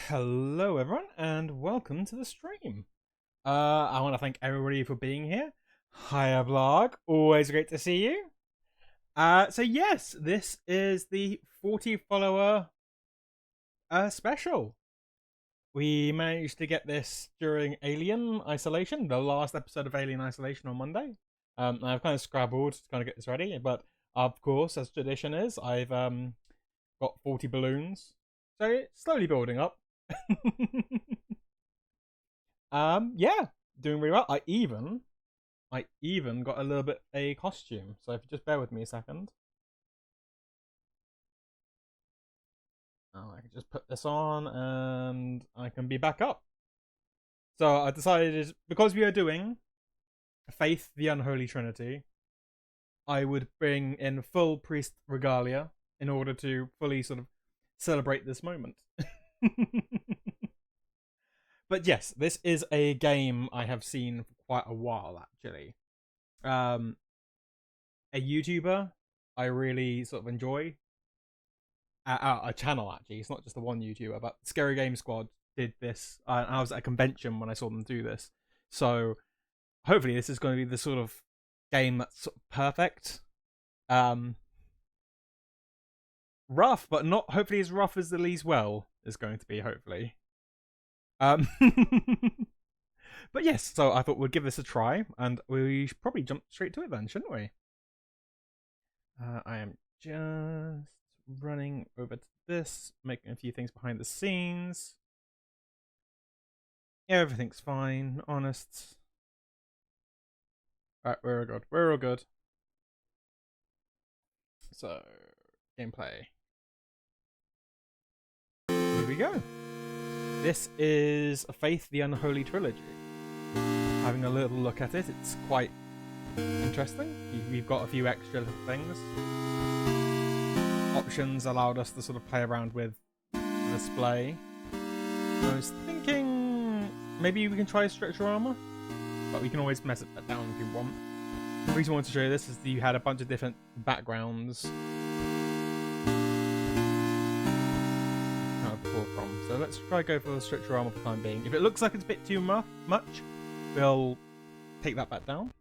Hello everyone and welcome to the stream. I want to thank everybody for being here. Hiya blog, always great to see you. So yes, this is the 40 follower special. We managed to get this during Alien Isolation, the last episode of Alien Isolation on Monday. I've kind of scrabbled to kind of get this ready, but of course, as tradition is, I've got 40 balloons. So it's slowly building up. Yeah, doing really well. I even got a little bit a costume. So if you just bear with me a second. I can just put this on and I can be back up. So I decided, because we are doing Faith, the Unholy Trinity, I would bring in full priest regalia in order to fully sort of celebrate this moment. But yes, this is a game I have seen for quite a while, actually. A YouTuber I really sort of enjoy. A channel, actually. It's not just the one YouTuber, but Scary Game Squad did this. I was at a convention when I saw them do this. So hopefully this is going to be the sort of game that's sort of perfect. Rough, but not hopefully as rough as the Lee's Well is going to be, hopefully. But yes, so I thought we'd give this a try, and we should probably jump straight to it then, shouldn't we? I am just running over to this, making a few things behind the scenes. Yeah, everything's fine, honest. Alright, we're all good. We're all good. So, gameplay. Here we go. This is Faith, the Unholy Trilogy. Having a little look at it, it's quite interesting. We've got a few extra little things. Options allowed us to sort of play around with the display. I was thinking maybe we can try structural armor, but we can always mess it down if you want. The reason I wanted to show you this is that you had a bunch of different backgrounds from. So let's try go for the structural armor for the time being. If it looks like it's a bit too much, we'll take that back down.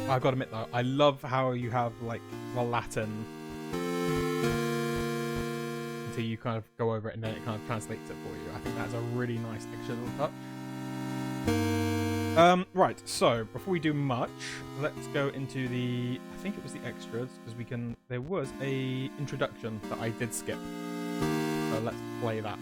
I've got to admit though, I love how you have like the Latin until you kind of go over it and then it kind of translates it for you. I think that's a really nice extra little touch. Right, so before we do much, let's go into the, I think it was the extras, because there was a introduction that I did skip. So let's play that.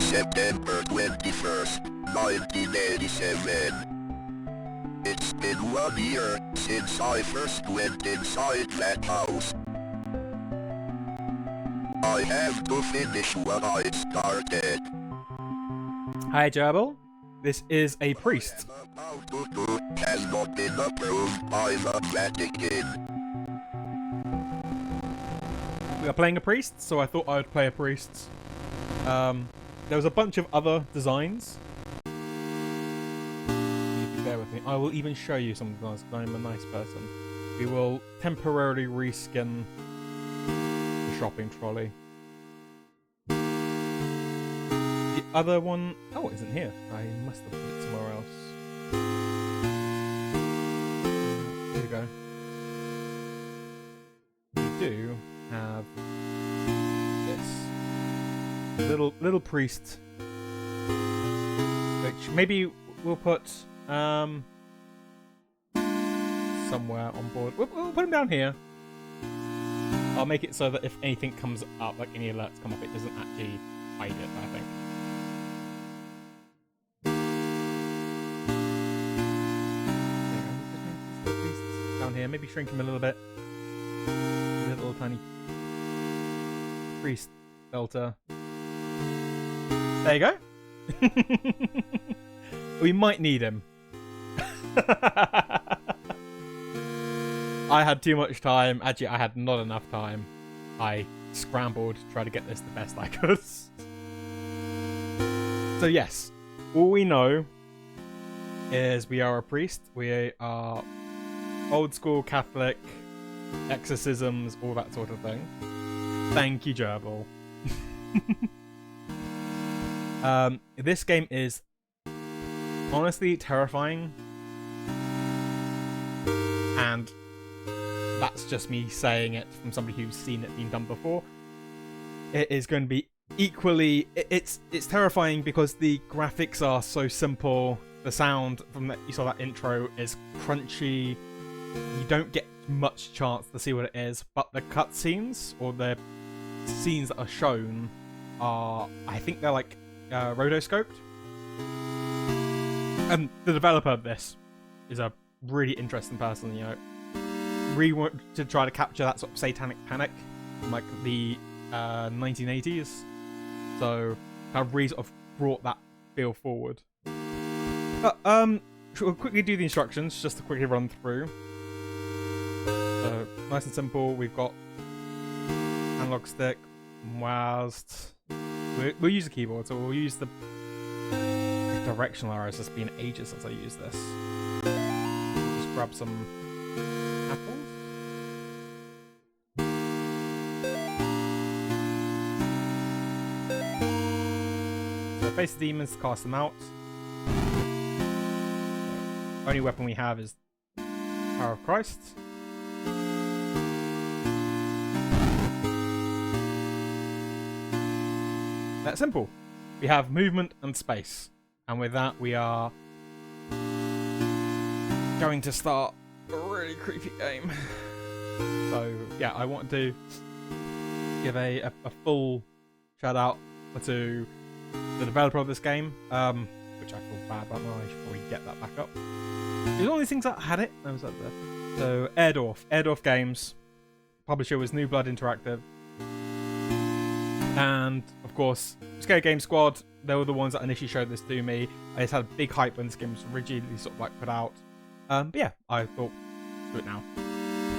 September 21st, 1987. It's been 1 year since I first went inside that house. I have to finish what I started. Hi, Gerbil. This is a priest. What I'm about to do has not been approved by the Vatican. We are playing a priest, so I thought I would play a priest. There was a bunch of other designs. Bear with me. I will even show you some designs because I'm a nice person. We will temporarily reskin the shopping trolley. The other one... Oh, it isn't here. I must have put it somewhere else. Here we go. We do have this little priest, which maybe we'll put somewhere on board. We'll put him down here. I'll make it so that if anything comes up, like any alerts come up, it doesn't actually hide it, I think. Down here, maybe shrink him a little bit. A little tiny priest belter. There you go. We might need him. I had too much time. Actually, I had not enough time. I scrambled to try to get this the best I could. So yes, all we know is we are a priest. We are old school Catholic, exorcisms, all that sort of thing. Thank you, Gerbil. This game is honestly terrifying, and that's just me saying it from somebody who's seen it being done before. It is going to be equally. It's terrifying because the graphics are so simple. The sound from that you saw that intro is crunchy. You don't get much chance to see what it is, but the cutscenes or the scenes that are shown are, I think they're like rotoscoped. And the developer of this is a really interesting person, you know. Really want to try to capture that sort of satanic panic from like the 1980s. So kind of really sort of brought that feel forward. But we'll quickly do the instructions just to quickly run through. So nice and simple. We've got analog stick, WASD. We'll use the keyboard, so we'll use the directional arrows. It's been ages since I used this. Just grab some apples. So face the demons, cast them out. The only weapon we have is Power of Christ. That's simple. We have movement and space. And with that, we are going to start a really creepy game. So, yeah, I want to give a full shout out to the developer of this game, which I feel bad about now. I should probably get that back up. It was all these things that had it. I was up there. So, Airdorf Games. Publisher was New Blood Interactive. And, of course, Scare Game Squad, they were the ones that initially showed this to me. I just had a big hype when this game was originally sort of like put out. But yeah, I thought, do it now.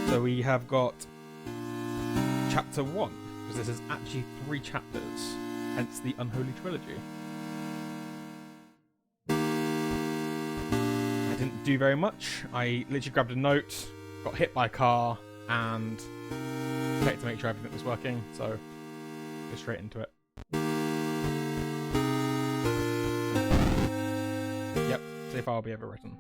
So we have got Chapter 1, because this is actually 3 chapters, hence the Unholy Trilogy. I didn't do very much. I literally grabbed a note, got hit by a car, and checked to make sure everything was working, so go straight into it. Yep, see if I'll be ever written.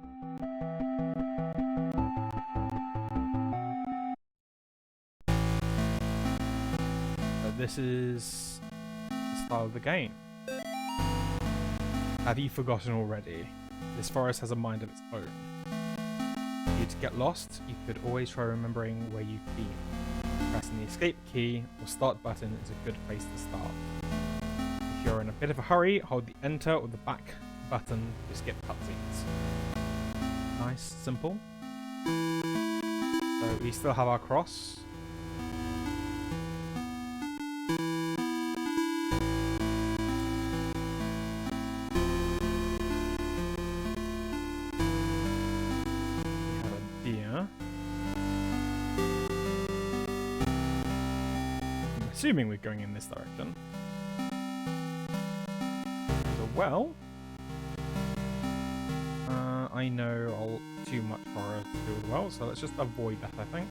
So this is the style of the game. Have you forgotten already? This forest has a mind of its own. If you'd get lost, you could always try remembering where you've been. Pressing the escape key or start button is a good place to start. If you're in a bit of a hurry, hold the enter or the back button to skip cutscenes. Nice, simple. So we still have our cross. We have a deer. I'm assuming we're going in this direction. There's a well. I know all too much horror to do with well, so let's just avoid that, I think.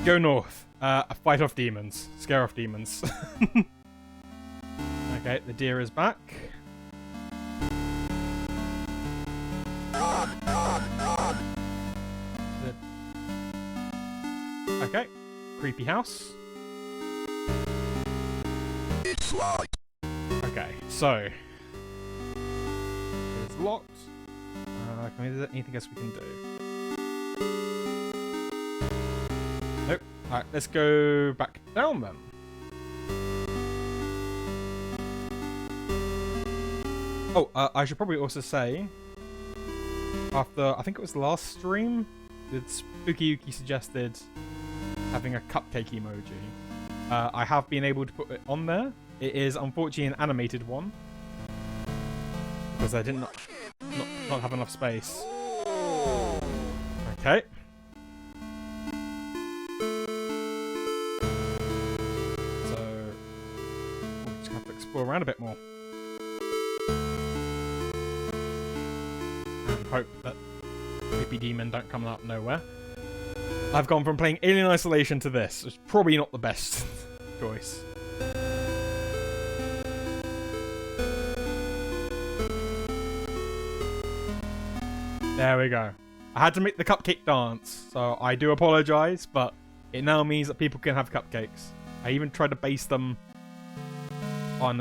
Go north. Fight off demons. Scare off demons. Okay, the deer is back. Okay, creepy house. It's locked. Okay, so it's locked. Is there anything else we can do? Nope. Alright, let's go back down then. Oh, I should probably also say, after I think it was the last stream, that Spooky Yuki suggested having a cupcake emoji. I have been able to put it on there. It is unfortunately an animated one because I did not have enough space. Okay, explore around a bit more. And hope that creepy demon don't come out of nowhere. I've gone from playing Alien Isolation to this. It's probably not the best choice. There we go. I had to make the cupcake dance, so I do apologise, but it now means that people can have cupcakes. I even tried to base them on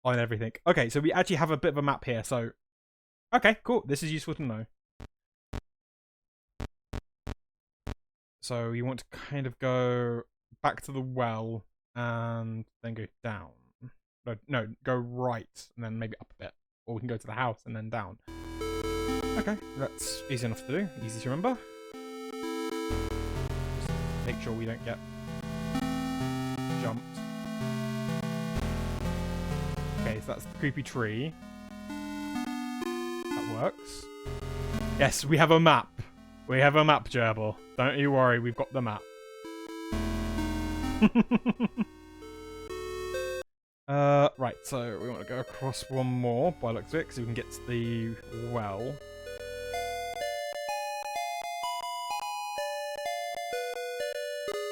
everything. Okay, so we actually have a bit of a map here, so okay, cool. This is useful to know. So you want to kind of go back to the well and then go down. No, go right and then maybe up a bit. Or we can go to the house and then down. Okay, that's easy enough to do. Easy to remember. Just make sure we don't get jumped. Okay, so that's the creepy tree. That works. Yes, we have a map. We have a map, Gerbil. Don't you worry, we've got the map. Right, so we want to go across one more by looks of it, so we can get to the well.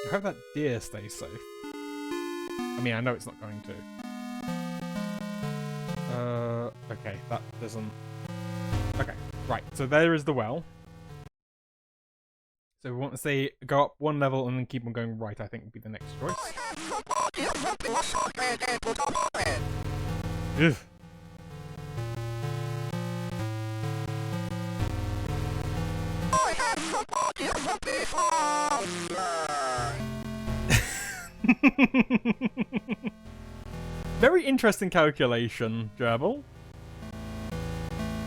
I hope that deer stays safe. I mean, I know it's not going to. Okay, that doesn't... Okay, right, so there is the well. So we want to say go up one level and then keep on going right, I think would be the next choice. Ugh. Very interesting calculation, Gerbil.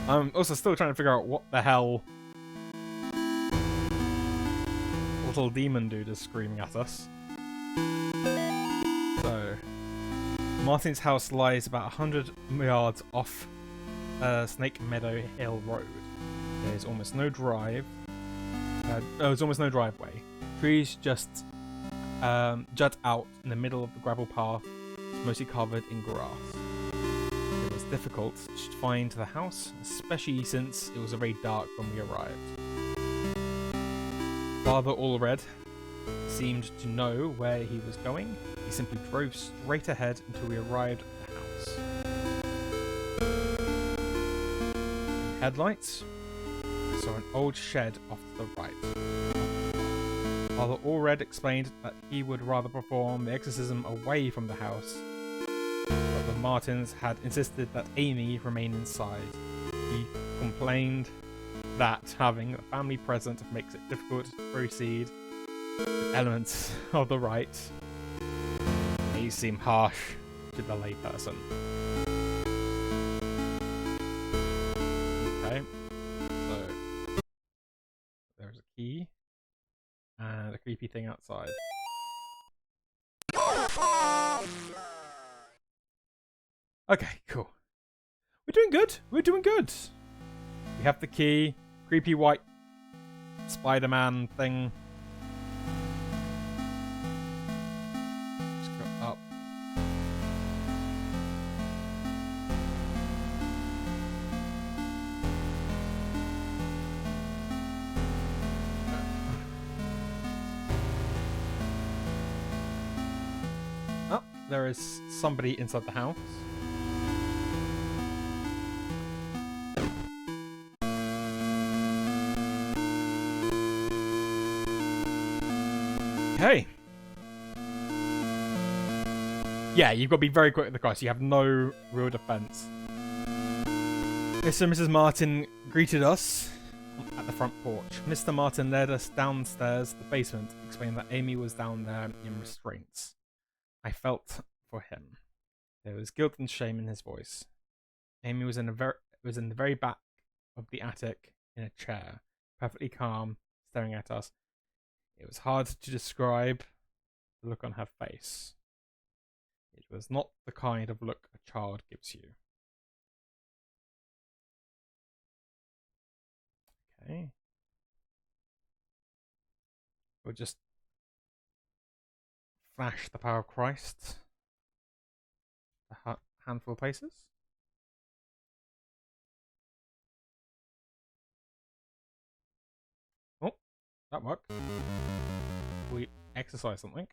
I'm also still trying to figure out what the hell little demon dude is screaming at us. So, Martin's house lies about 100 yards off Snake Meadow Hill Road. There's almost no drive. There's almost no driveway. Trees just jut out in the middle of the gravel path. It's mostly covered in grass. It was difficult to find the house, especially since it was very dark when we arrived. Father Allred seemed to know where he was going. He simply drove straight ahead until we arrived at the house. In headlights, I saw an old shed off to the right. Father Allred explained that he would rather perform the exorcism away from the house, but the Martins had insisted that Amy remain inside. He complained that having a family present makes it difficult to proceed with elements of the rite. These seem harsh to the layperson. Okay, so there's a key and a creepy thing outside. Okay, cool. We're doing good. We're doing good. We have the key. Creepy white Spider-Man thing. Just go up. Oh, there is somebody inside the house. Okay. Yeah, you've got to be very quick at the cross. You have no real defense. Mr. and Mrs. Martin greeted us at the front porch. Mr. Martin led us downstairs to the basement, explaining that Amy was down there in restraints. I felt for him. There was guilt and shame in his voice. Amy was in the very back of the attic in a chair, perfectly calm, staring at us. It was hard to describe the look on her face. It was not the kind of look a child gives you. Okay. We'll just flash the power of Christ a handful of places. Oh, that worked. We exercise something.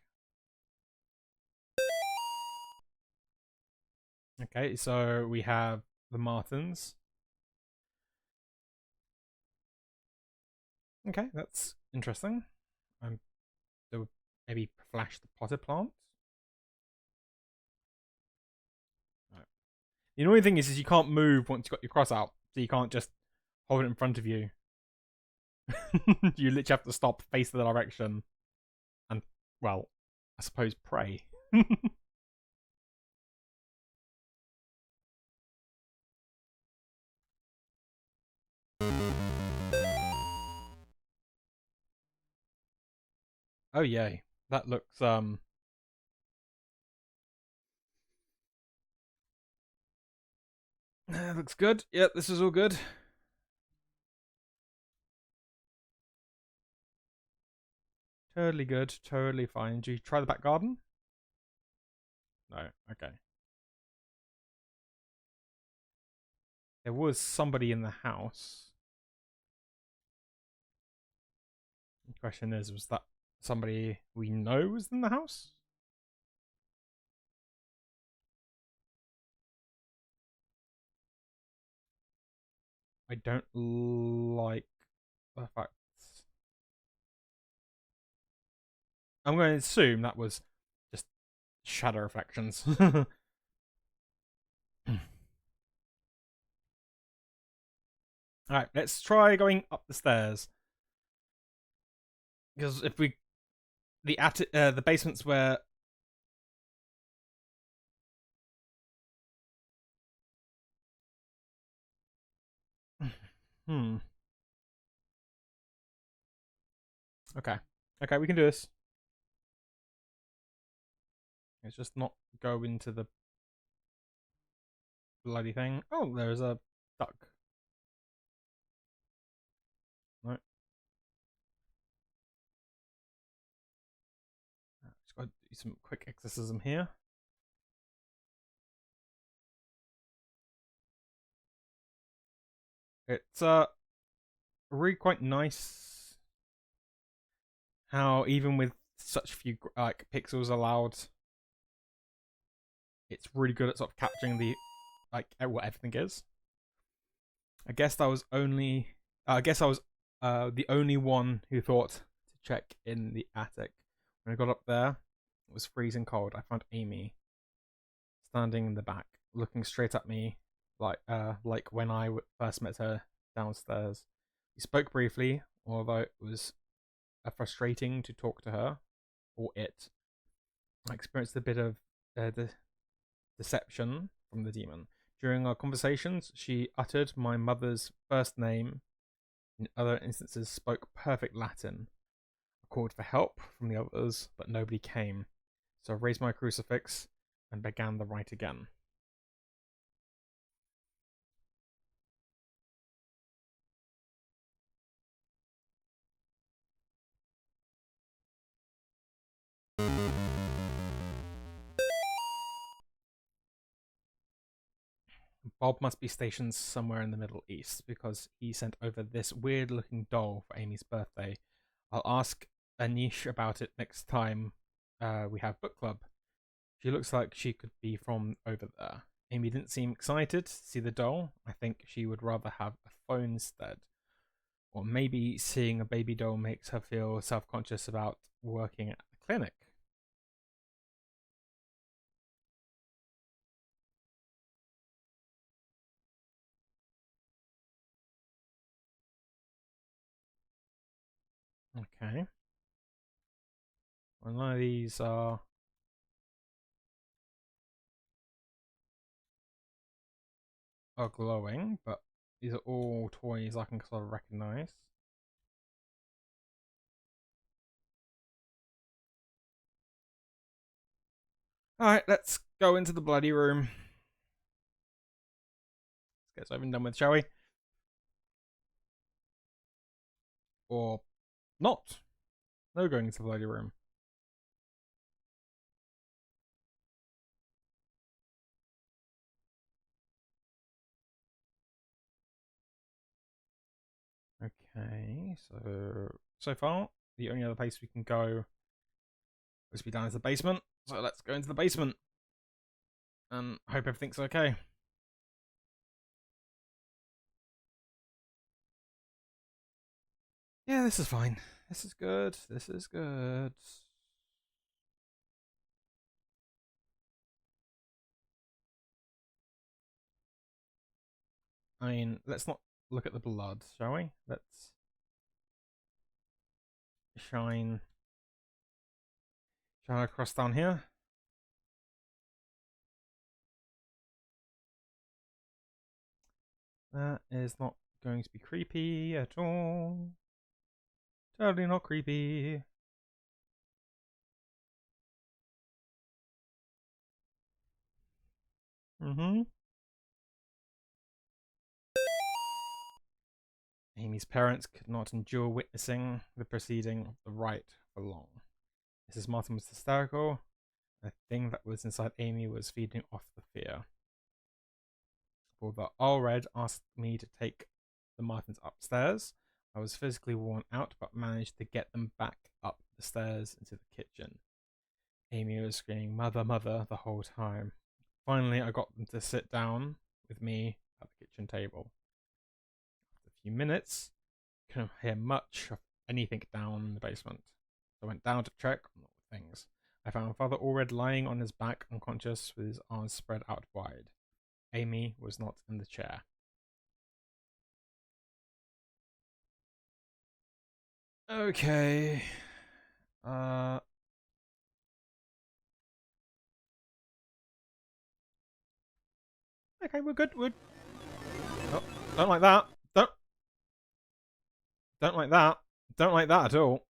Okay, so we have the Martins. Okay, that's interesting. They would maybe flash the potted plant. Right. The annoying thing is you can't move once you've got your cross out, so you can't just hold it in front of you. You literally have to stop, face the direction, and, well, I suppose pray. Oh yay. That looks good. Yep, this is all good. Totally good, totally fine. Did you try the back garden? No, okay. There was somebody in the house. The question is, was that somebody we know was in the house? I don't like the fact. I'm going to assume that was just shadow reflections. Alright, let's try going up the stairs. Because if we. The basement's where. Hmm. Okay. Okay, we can do this. Let's just not go into the bloody thing. Oh, there's a duck. No. Just gotta do some quick exorcism here. It's really quite nice how even with such few like pixels allowed, it's really good at sort of capturing the like what everything is. I guess I was only. I guess I was the only one who thought to check in the attic. When I got up there, it was freezing cold. I found Amy standing in the back, looking straight at me, like when I first met her downstairs. We spoke briefly, although it was frustrating to talk to her or it. I experienced a bit of deception from the demon. During our conversations, she uttered my mother's first name. In other instances, spoke perfect Latin. I called for help from the others, but nobody came. So I raised my crucifix and began the rite again. Bob must be stationed somewhere in the Middle East because he sent over this weird looking doll for Amy's birthday. I'll ask Anish about it next time we have book club. She looks like she could be from over there. Amy didn't seem excited to see the doll. I think she would rather have a phone instead. Or maybe seeing a baby doll makes her feel self conscious about working at the clinic. Okay. Well, none of these are glowing, but these are all toys I can sort of recognize. Alright, let's go into the bloody room. Let's get something done with, shall we? Or not. No going into the bloody room. Okay, so far the only other place we can go is be down to the basement. So let's go into the basement and hope everything's okay. Yeah, this is fine. This is good. This is good. I mean, let's not look at the blood, shall we? Let's shine across down here. That is not going to be creepy at all. Totally not creepy. Mm-hmm. Amy's parents could not endure witnessing the proceeding of the rite for long. Mrs. Martin was hysterical. The thing that was inside Amy was feeding off the fear. Although Allred asked me to take the Martins upstairs, I was physically worn out but managed to get them back up the stairs into the kitchen. Amy was screaming, "Mother, mother," the whole time. Finally, I got them to sit down with me at the kitchen table. After a few minutes, I couldn't hear much of anything down in the basement. I went down to check on all things. I found Father Allred lying on his back, unconscious, with his arms spread out wide. Amy was not in the chair. Okay. Okay, we're good. Oh, don't like that. Don't like that. Don't like that at all.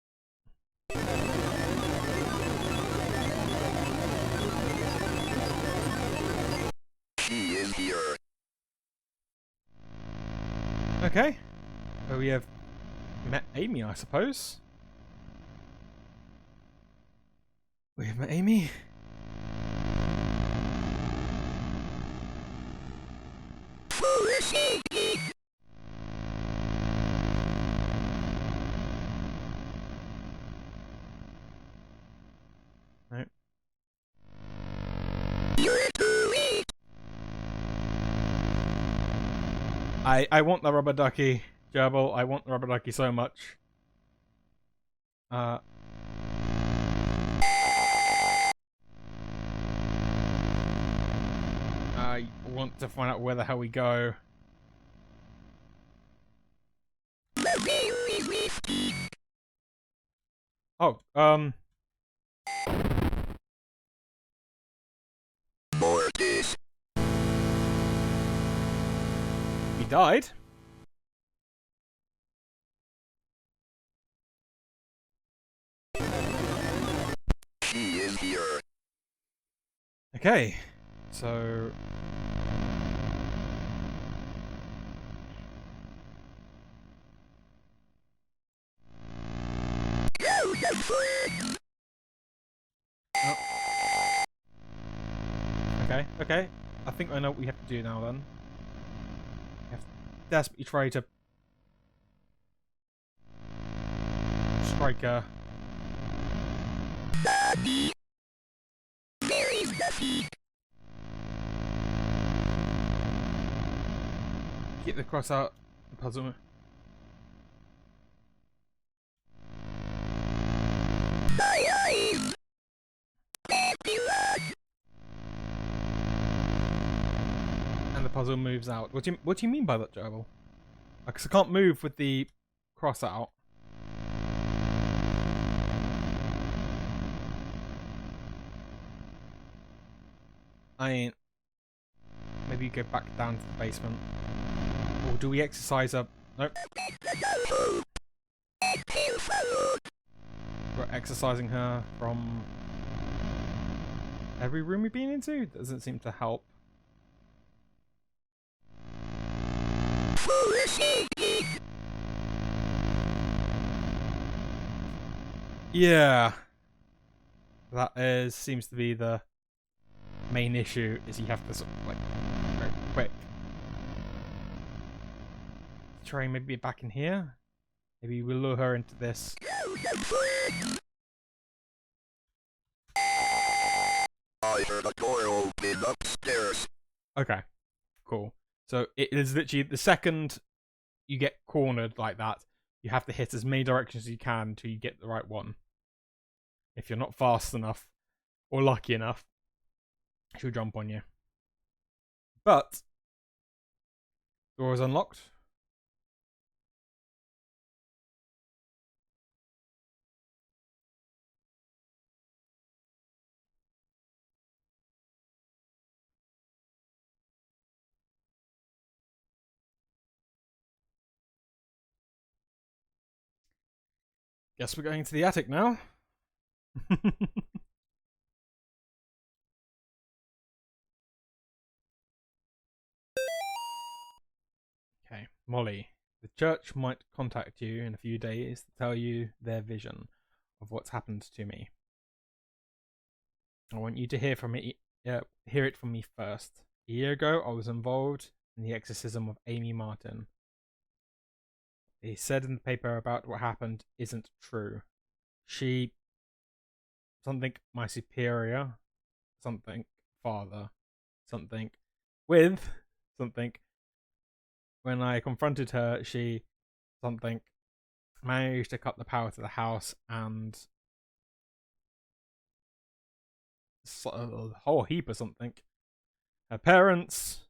She is here. Okay. So we have met Amy, I suppose. We have met Amy. No. I want the rubber ducky, Gerbil. I want the rubber ducky so much. I want to find out where the hell we go. Oh, Mortis. he died. She is here. Okay, so okay. I think I know what we have to do now then. We have to desperately try to strike her. Get the cross out the puzzle. And the puzzle moves out. What do you mean by that, Gerbil? Because I can't move with the cross out. I mean, maybe you go back down to the basement. Or do we exercise her? Nope. We're exercising her from every room we've been into? Doesn't seem to help. Yeah. That seems to be the main issue, is you have to sort of, like, very quick. Try maybe back in here? Maybe we'll lure her into this. I heard a door open upstairs. Okay, cool. So it is literally the second you get cornered like that, you have to hit as many directions as you can until you get the right one. If you're not fast enough or lucky enough, she'll jump on you. But door is unlocked. Guess we're going to the attic now. Okay, Molly. The church might contact you in a few days to tell you their vision of what's happened to me. I want you to hear it from me first. A year ago, I was involved in the exorcism of Amy Martin. He said in the paper about what happened isn't true. She, something my superior, something father, something with, something. When I confronted her, she, something, managed to cut the power to the house and a whole heap of something. Her parents,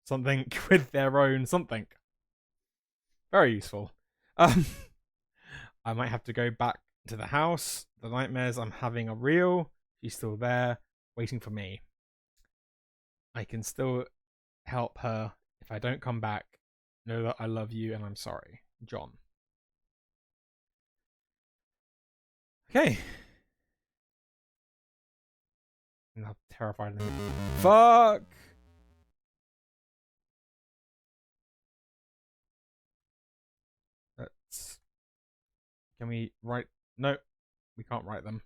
something with their own something. Very useful. I might have to go back to the house. The nightmares I'm having are real. She's still there, waiting for me. I can still help her. If I don't come back, know that I love you and I'm sorry. John. Okay. I'm not terrified of him. Fuck! Let's... Can we write... No, we can't write them.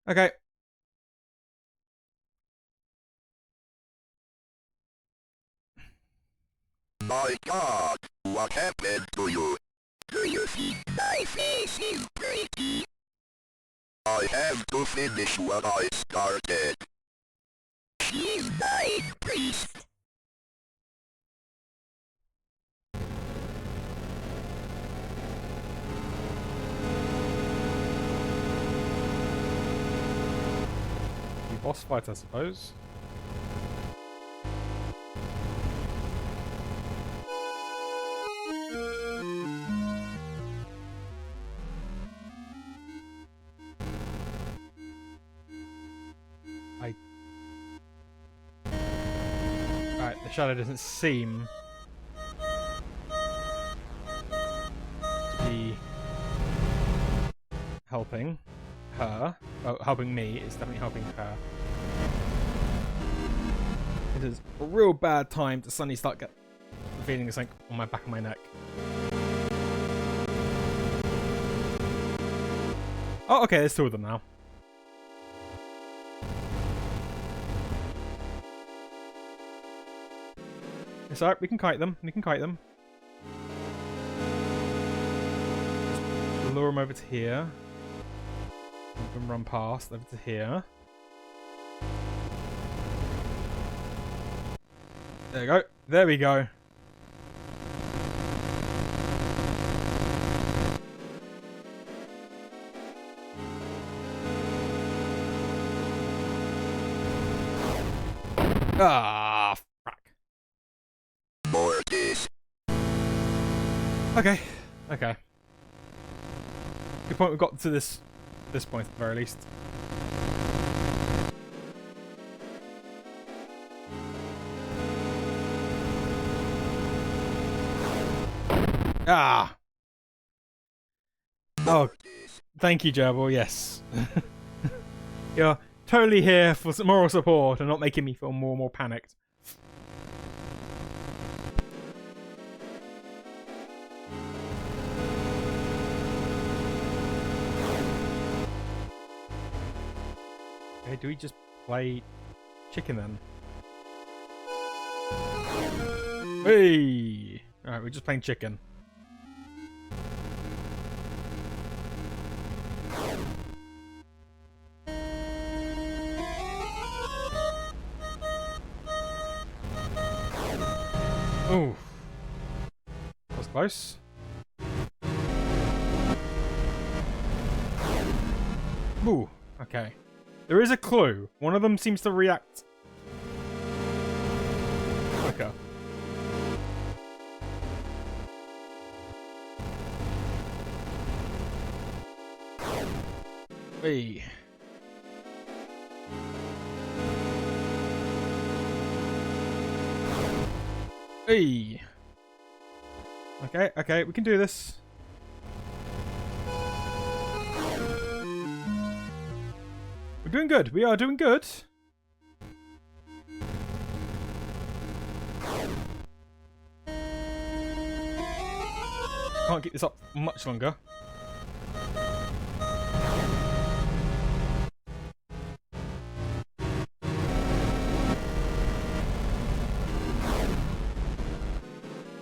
Okay. My God, what happened to you? Do you think my face is pretty? I have to finish what I started. She's my priest. The boss fight, I suppose. Alright, the shadow doesn't seem to be helping her. Oh, helping me. It's definitely helping her. It is a real bad time to suddenly start feeling something on my back of my neck. Oh, okay, there's two of them now. It's alright, we can kite them. We can kite them. Just lure them over to here. We can run past over to here. There we go. There we go. Ah, frack. More this. Okay. Okay. Good point. We've got to this point at the very least. Ah. Oh, thank you, Gerbil. Yes. You're totally here for some moral support and not making me feel more and more panicked. Okay, do we just play chicken then? Hey! Alright, we're just playing chicken. Ooh. That was close. Ooh. Okay. There is a clue. One of them seems to react quicker. Hey. Hey. Okay, okay, we can do this. We're doing good. We are doing good. Can't keep this up much longer.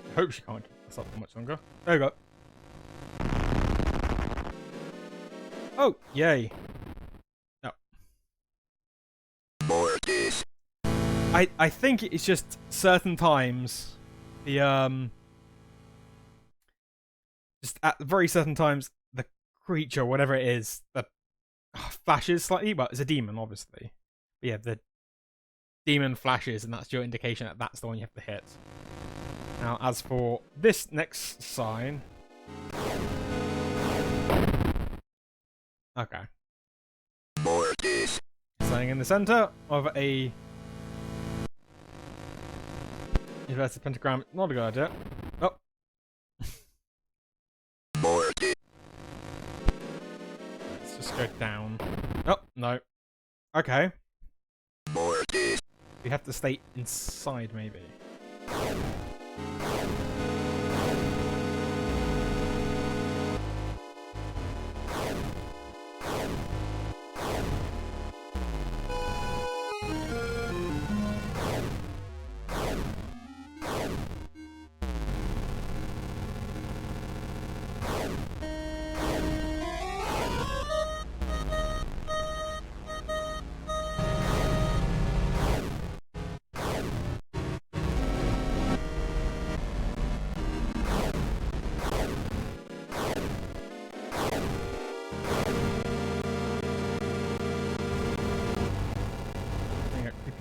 I hope she can't keep this up for much longer. There we go. Oh, yay. No. I think it's just certain times the just at very certain times the creature, whatever it is, that flashes slightly. Well, it's a demon, obviously. But yeah, the demon flashes, and that's your indication that that's the one you have to hit. Now, as for this next sign, okay, staying in the center of a inverted pentagram, not a good idea. Oh. Let's just go down. Oh, no. Okay. We have to stay inside, maybe.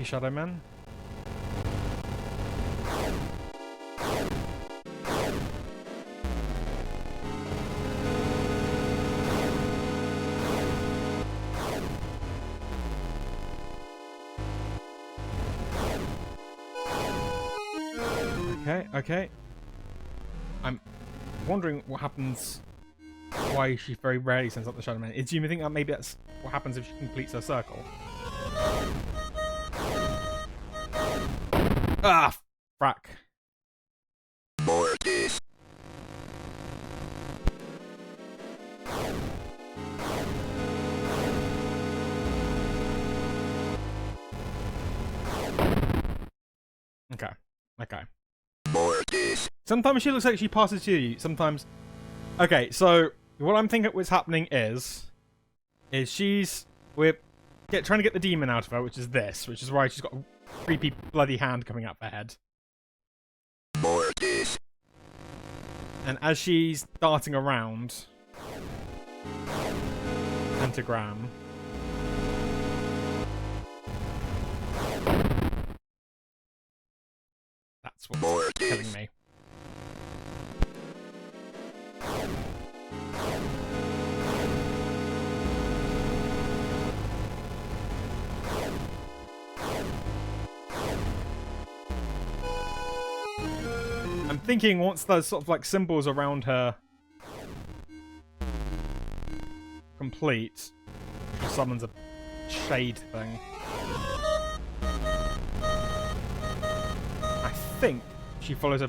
Shadow Man. Okay, okay. I'm wondering what happens. Why she very rarely sends up the Shadow Man. Do you think that maybe that's what happens if she completes her circle? Ah, frack. Okay, okay. Sometimes she looks like she passes to you. Sometimes. Okay, so what I'm thinking what's happening is we're trying to get the demon out of her, which is this, which is why she's got a creepy bloody hand coming out of her head. And as she's darting around pentagram, that's what's killing me. I'm thinking once those sort of like symbols around her complete, she summons a shade thing. I think she follows a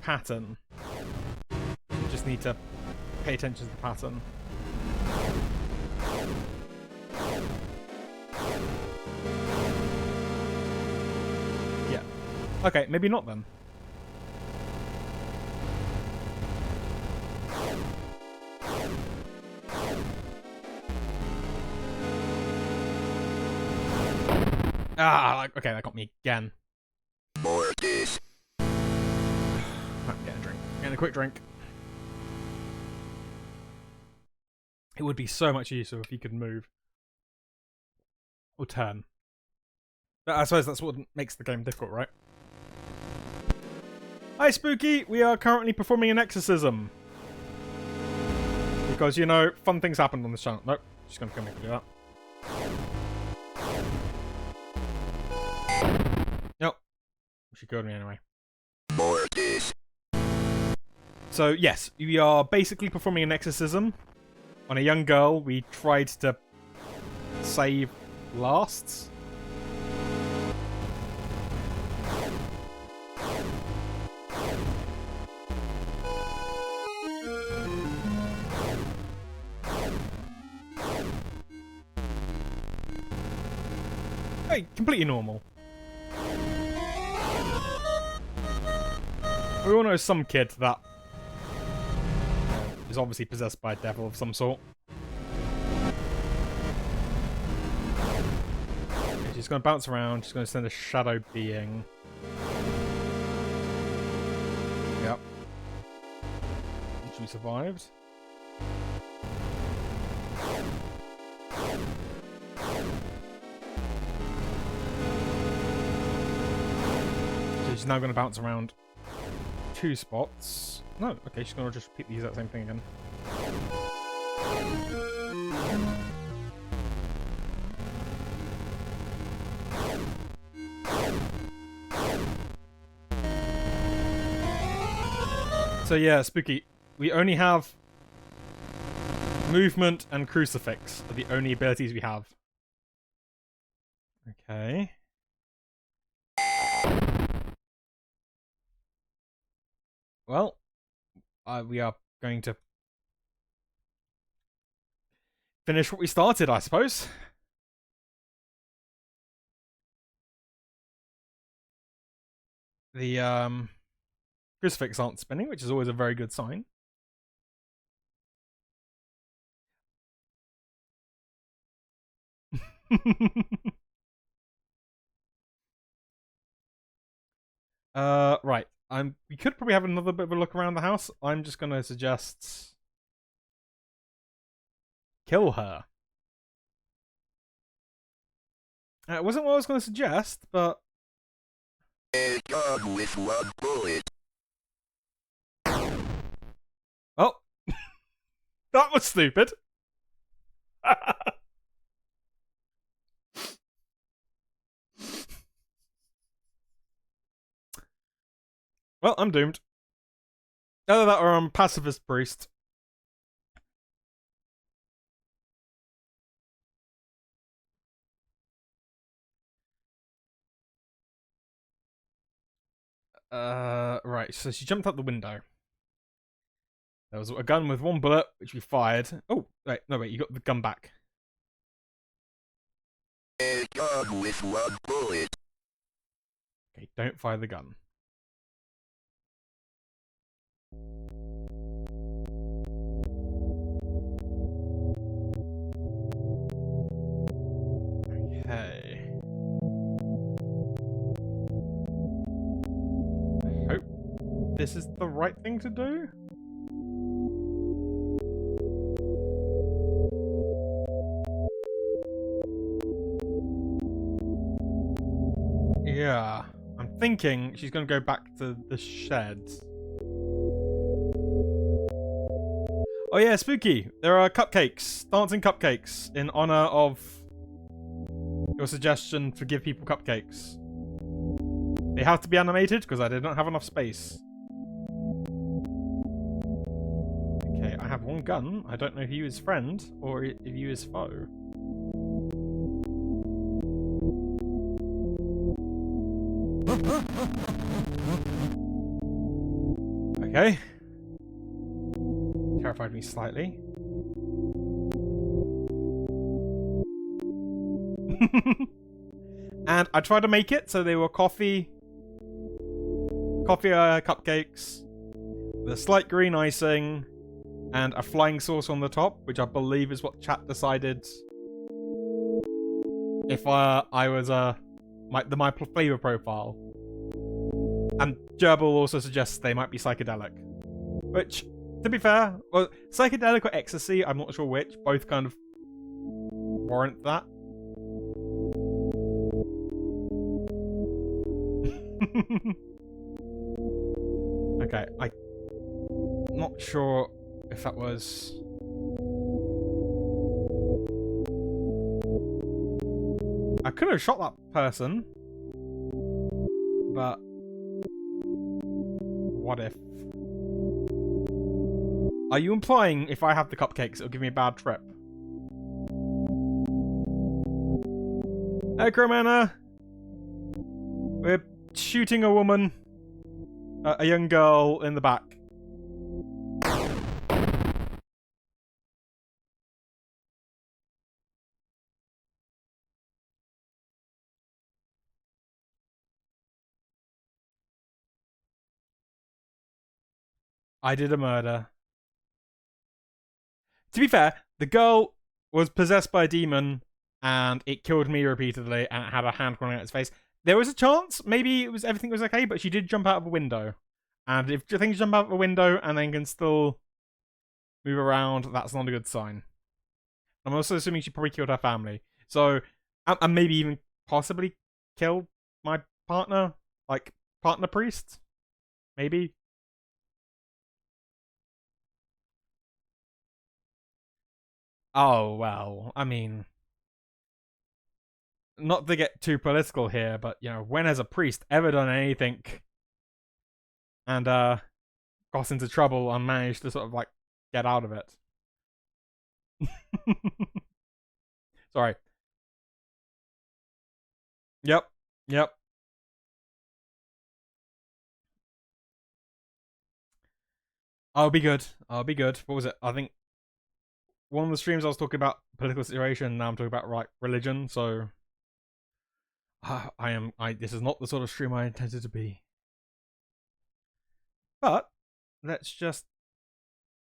pattern. You just need to pay attention to the pattern. Yeah. Okay, maybe not then. Okay, that got me again. More this. Right, get a drink. Get a quick drink. It would be so much easier if he could move. Or turn. But I suppose that's what makes the game difficult, right? Hi, Spooky! We are currently performing an exorcism. Because, you know, fun things happened on this channel. Nope, she's gonna come in and do that. Nope. She killed me anyway. More this. So, yes, we are basically performing an exorcism on a young girl we tried to save last. Hey, completely normal. We all know some kid that is obviously possessed by a devil of some sort. Okay, she's going to bounce around. She's going to send a shadow being. Yep. She survived. So she's now going to bounce around 2 spots. No, okay, she's going to just repeat the exact same thing again. So yeah, Spooky, we only have movement and crucifix are the only abilities we have. Okay. Well, we are going to finish what we started, I suppose. The crucifix aren't spinning, which is always a very good sign. Right. We could probably have another bit of a look around the house. I'm just gonna suggest kill her. It wasn't what I was gonna suggest, but A gun with 1 bullet. oh, that was stupid. Well, I'm doomed. Either that or I'm pacifist priest. Right, so she jumped out the window. There was a gun with 1 bullet, which we fired. Oh, wait, no, wait, you got the gun back. A gun with 1 bullet. Okay, don't fire the gun. Okay. I hope this is the right thing to do. Yeah, I'm thinking she's going to go back to the shed. Oh yeah, Spooky! There are cupcakes, dancing cupcakes, in honor of your suggestion to give people cupcakes. They have to be animated because I did not have enough space. Okay, I have 1 gun. I don't know if you is friend or if you is foe. Okay. Terrified me slightly. And I tried to make it so they were coffee cupcakes with a slight green icing and a flying sauce on the top, which I believe is what chat decided if I was my flavor profile. And Gerbil also suggests they might be psychedelic. Which, to be fair, well, psychedelic or ecstasy, I'm not sure which, both kind of warrant that. Okay, I'm not sure if that was... I could have shot that person, but what if? Are you implying if I have the cupcakes, it'll give me a bad trip? Necromana! We're shooting a woman. A young girl in the back. I did a murder. To be fair, the girl was possessed by a demon and it killed me repeatedly and it had a hand crawling out its face. There was a chance, maybe everything was okay, but she did jump out of a window. And if things jump out of a window and then can still move around, that's not a good sign. I'm also assuming she probably killed her family. So, and maybe even possibly killed my partner, like partner priest, maybe. Oh well, I mean, not to get too political here, but you know, when has a priest ever done anything and got into trouble and managed to sort of like get out of it? Sorry. Yep. Yep. I'll be good. I'll be good. What was it? I think one of the streams I was talking about political situation. Now I'm talking about like religion. So I am. This is not the sort of stream I intended to be. But let's just.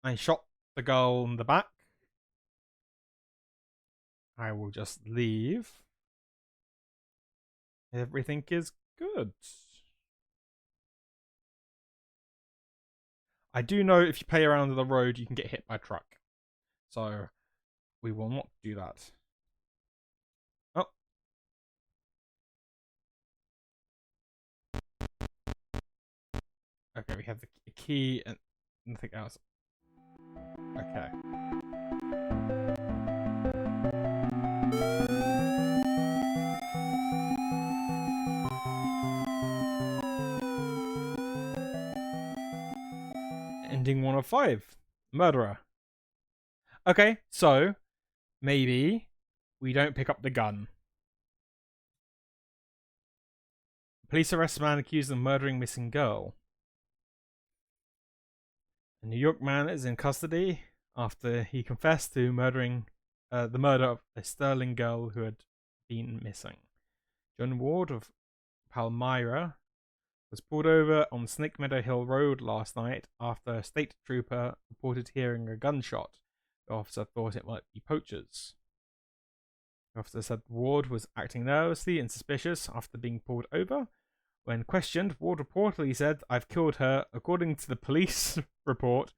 I shot the girl in the back. I will just leave. Everything is good. I do know if you play around the road, you can get hit by a truck. So we will not do that. Oh. Okay, we have the key and nothing else. Okay. Ending 1 of 5. Murderer. Okay, so maybe we don't pick up the gun. Police arrest a man accused of murdering missing girl. A New York man is in custody after he confessed to murdering the murder of a Sterling girl who had been missing. John Ward of Palmyra was pulled over on Snake Meadow Hill Road last night after a state trooper reported hearing a gunshot. The officer thought it might be poachers. The officer said Ward was acting nervously and suspicious after being pulled over. When questioned, Ward reportedly said, "I've killed her." According to the police report,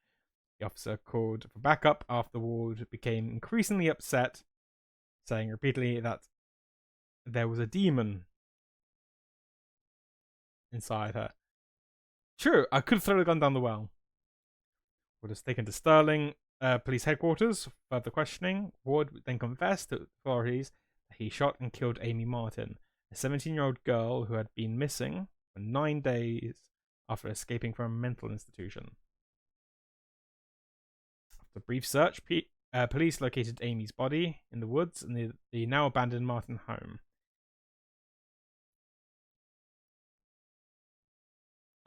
the officer called for backup after Ward became increasingly upset, saying repeatedly that there was a demon inside her. True, I could throw the gun down the well. Ward was taken to Sterling police headquarters for further questioning. Ward then confessed to authorities that he shot and killed Amy Martin, a 17-year-old girl who had been missing for 9 days after escaping from a mental institution. After a brief search, police located Amy's body in the woods in the now abandoned Martin home.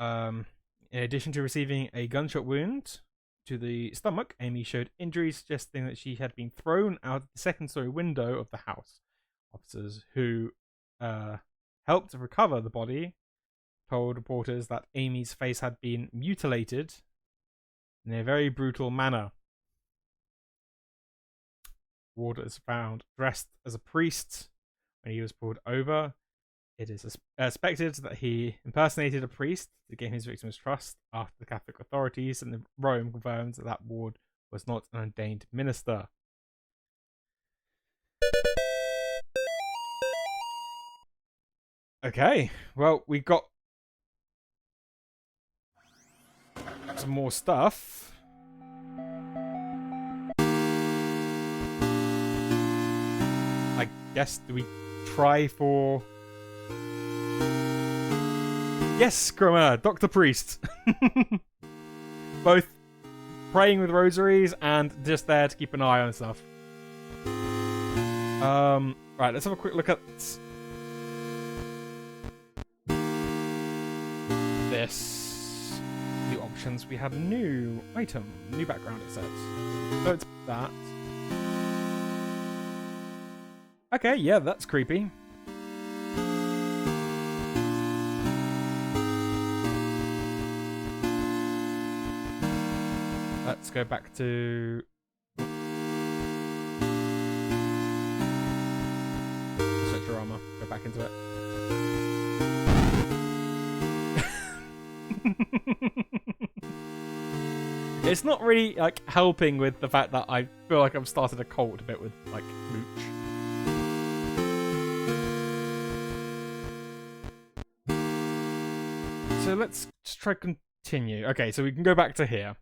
In addition to receiving a gunshot wound to the stomach, Amy showed injuries suggesting that she had been thrown out of the second-story window of the house. Officers who helped recover the body told reporters that Amy's face had been mutilated in a very brutal manner. Ward is found dressed as a priest when he was pulled over. It is suspected that he impersonated a priest to gain his victims' trust after the Catholic authorities in Rome confirmed that Ward was not an ordained minister. Okay, well, we got some more stuff. I guess, do we try for... Yes, Groma, Dr. Priest. Both praying with rosaries and just there to keep an eye on stuff. Right, let's have a quick look at this. The options. We have new item, new background, it says. So it's that. Okay, yeah, that's creepy. Let's go back to... Switch your armor. Go back into it. It's not really, like, helping with the fact that I feel like I've started a cult a bit with, like, Mooch. So let's just try to continue. Okay, so we can go back to here.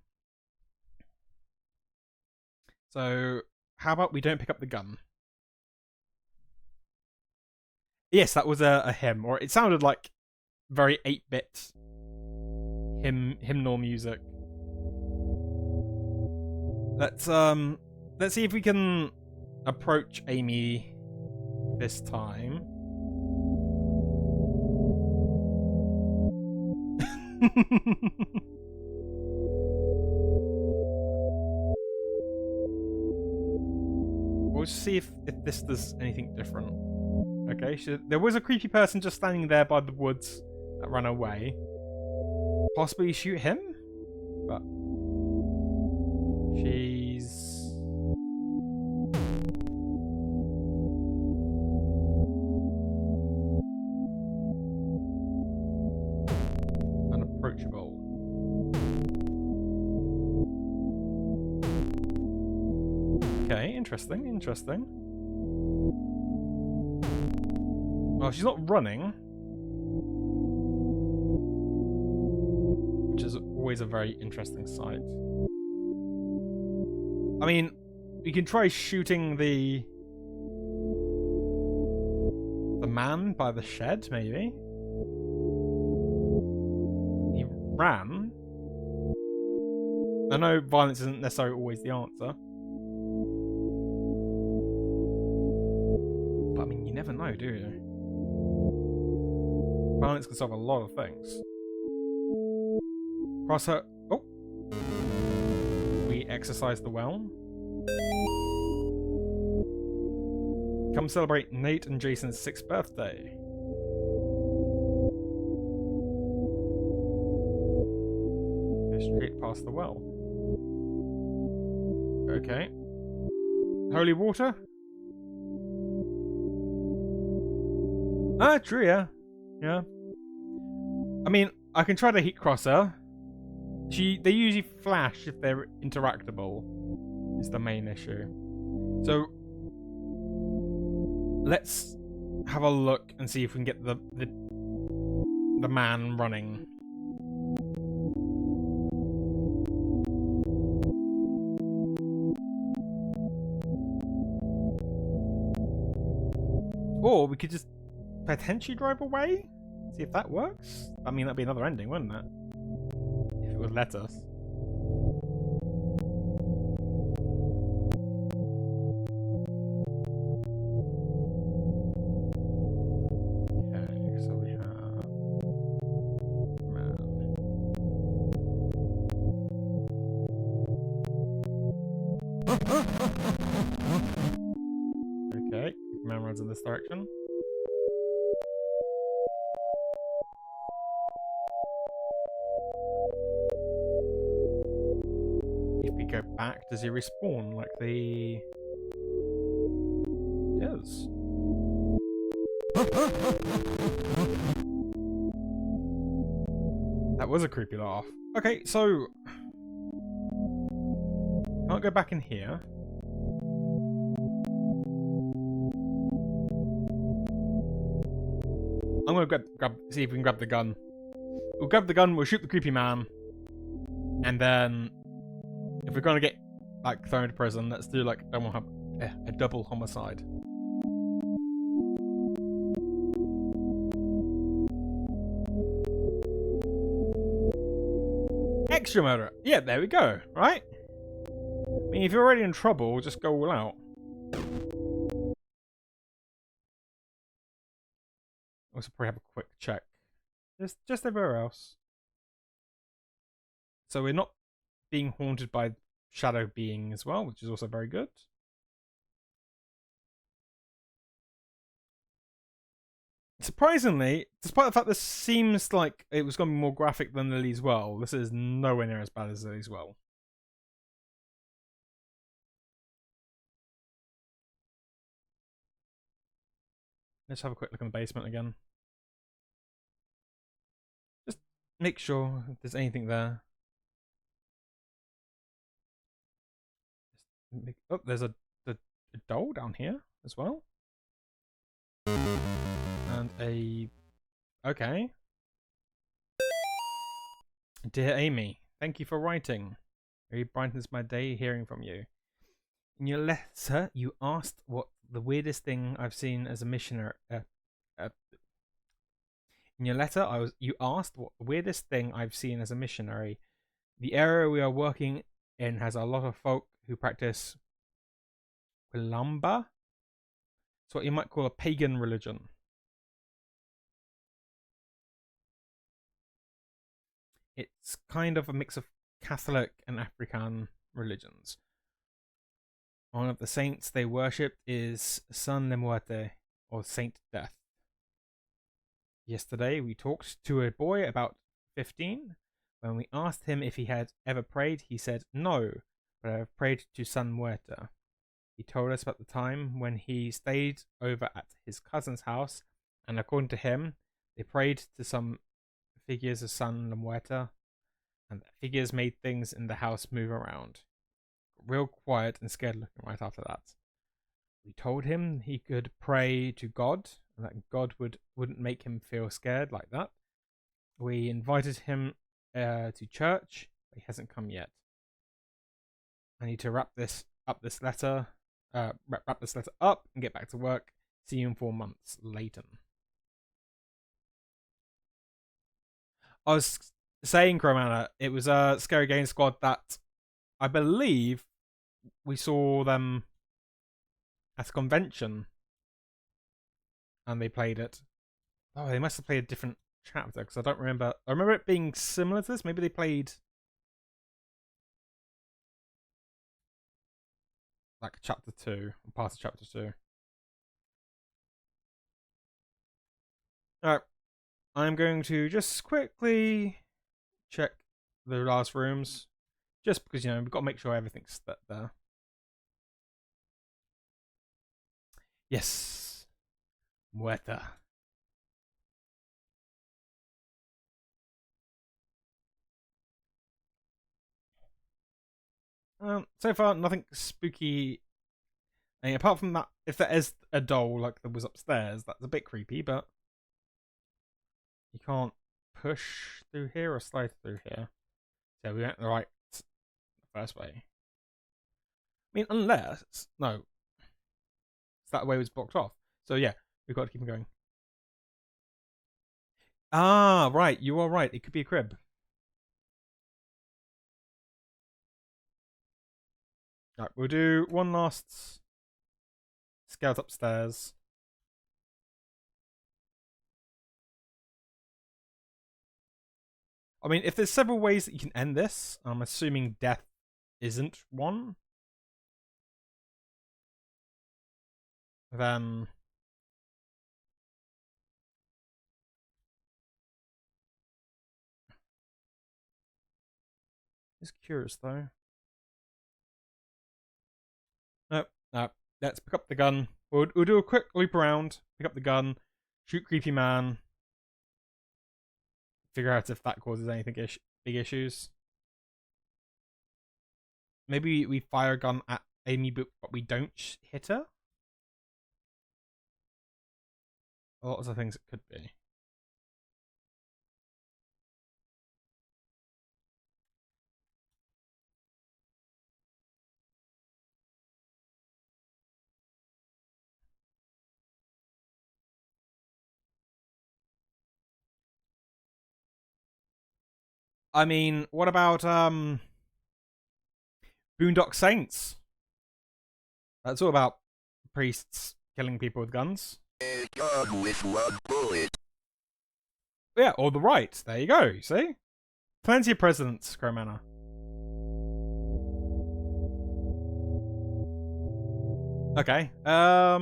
So, how about we don't pick up the gun? Yes, that was a hymn, or it sounded like very 8-bit hymnal music. Let's see if we can approach Amy this time. We'll see if this does anything different. Okay, so there was a creepy person just standing there by the woods that ran away. Possibly shoot him? But she's... unapproachable. Okay, interesting, interesting. Well, she's not running, which is always a very interesting sight. I mean, we can try shooting the man by the shed, maybe. He ran. I know violence isn't necessarily always the answer. But I mean, you never know, do you? Violence can solve a lot of things. Cross her. Oh! We exercise the well. Come celebrate Nate and Jason's 6th birthday. Go straight past the well. Okay. Holy water? Ah, true, yeah. Yeah. I mean, I can try to heat cross her. They usually flash if they're interactable. Is the main issue. So let's have a look and see if we can get the man running. Or we could just potentially drive away? See if that works? I mean, that'd be another ending, wouldn't it? If it would let us. Okay, so we have... man. Okay, man runs in this direction. If we go back, does he respawn like the... He does. That was a creepy laugh. Okay, so can't go back in here. I'm gonna see if we can grab the gun. We'll grab the gun, we'll shoot the creepy man, and then if we're gonna get like thrown to prison, let's do like a double homicide. Extra murder. Yeah, there we go. Right? I mean, if you're already in trouble, just go all out. Also, probably have a quick check. Just everywhere else. So we're not being haunted by shadow being as well, which is also very good. Surprisingly, despite the fact this seems like it was going to be more graphic than Lily's Well, this is nowhere near as bad as Lily's Well. Let's have a quick look in the basement again. Just make sure if there's anything there. Oh, there's a doll down here as well. And a... Okay. Dear Amy, thank you for writing. It brightens my day hearing from you. In your letter, you asked what the weirdest thing I've seen as a missionary... In your letter, you asked what the weirdest thing I've seen as a missionary. The area we are working in has a lot of folk who practice Quilamba. It's what you might call a pagan religion. It's kind of a mix of Catholic and African religions. One of the saints they worshipped is San de Muerte, or Saint Death. Yesterday we talked to a boy about 15. When we asked him if he had ever prayed, he said no, but I have prayed to San Muerta. He told us about the time when he stayed over at his cousin's house, and according to him, they prayed to some figures of San Muerta, and the figures made things in the house move around. Real quiet and scared looking right after that. We told him he could pray to God, and that God wouldn't make him feel scared like that. We invited him to church, but he hasn't come yet. I need to wrap this letter up and get back to work. See you in 4 months, Leighton. I was saying, Cromana, it was a Scary Game Squad that I believe we saw them at a convention and they played it. Oh, they must have played a different chapter because I don't remember. I remember it being similar to this. Maybe they played like chapter 2, or part of chapter 2. Alright, I'm going to just quickly check the last rooms, just because, we've got to make sure everything's there. Yes, Muerta. So far, nothing spooky. I mean, apart from that, if there is a doll like there was upstairs, that's a bit creepy, but you can't push through here or slide through here. So we went the right first way. I mean, unless... No. That way was blocked off. So yeah, we've got to keep on going. Ah, right. You are right. It could be a crib. Right, we'll do one last scout upstairs. I mean, if there's several ways that you can end this, I'm assuming death isn't one. Then it's curious though. Nope. Let's pick up the gun. We'll do a quick loop around, pick up the gun, Shoot creepy man. Figure out if that causes anything big issues. Maybe we fire a gun at Amy, but we don't hit her. Lots of things it could be. I mean, what about Boondock Saints? That's all about priests killing people with guns. A gun with one bullet. Yeah, or the right. There you go. See? Plenty of presidents, Crow Manor. Okay. I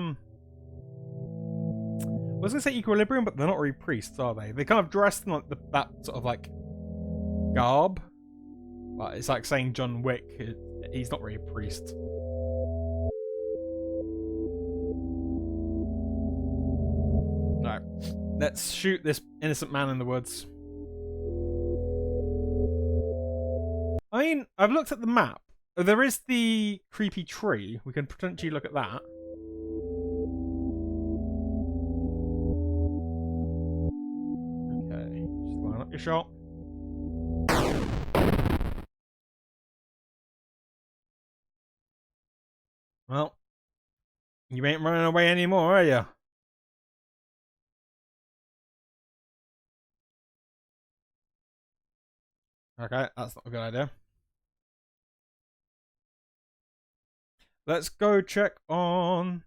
was gonna say equilibrium, but they're not really priests, are they? They kind of dressed in like that sort of like garb. But it's like saying John Wick. He's not really a priest. No. Let's shoot this innocent man in the woods. I mean, I've looked at the map. There is the creepy tree. We can potentially look at that. Okay, just line up your shot. Well, you ain't running away anymore, are you? Okay, that's not a good idea. Let's go check on...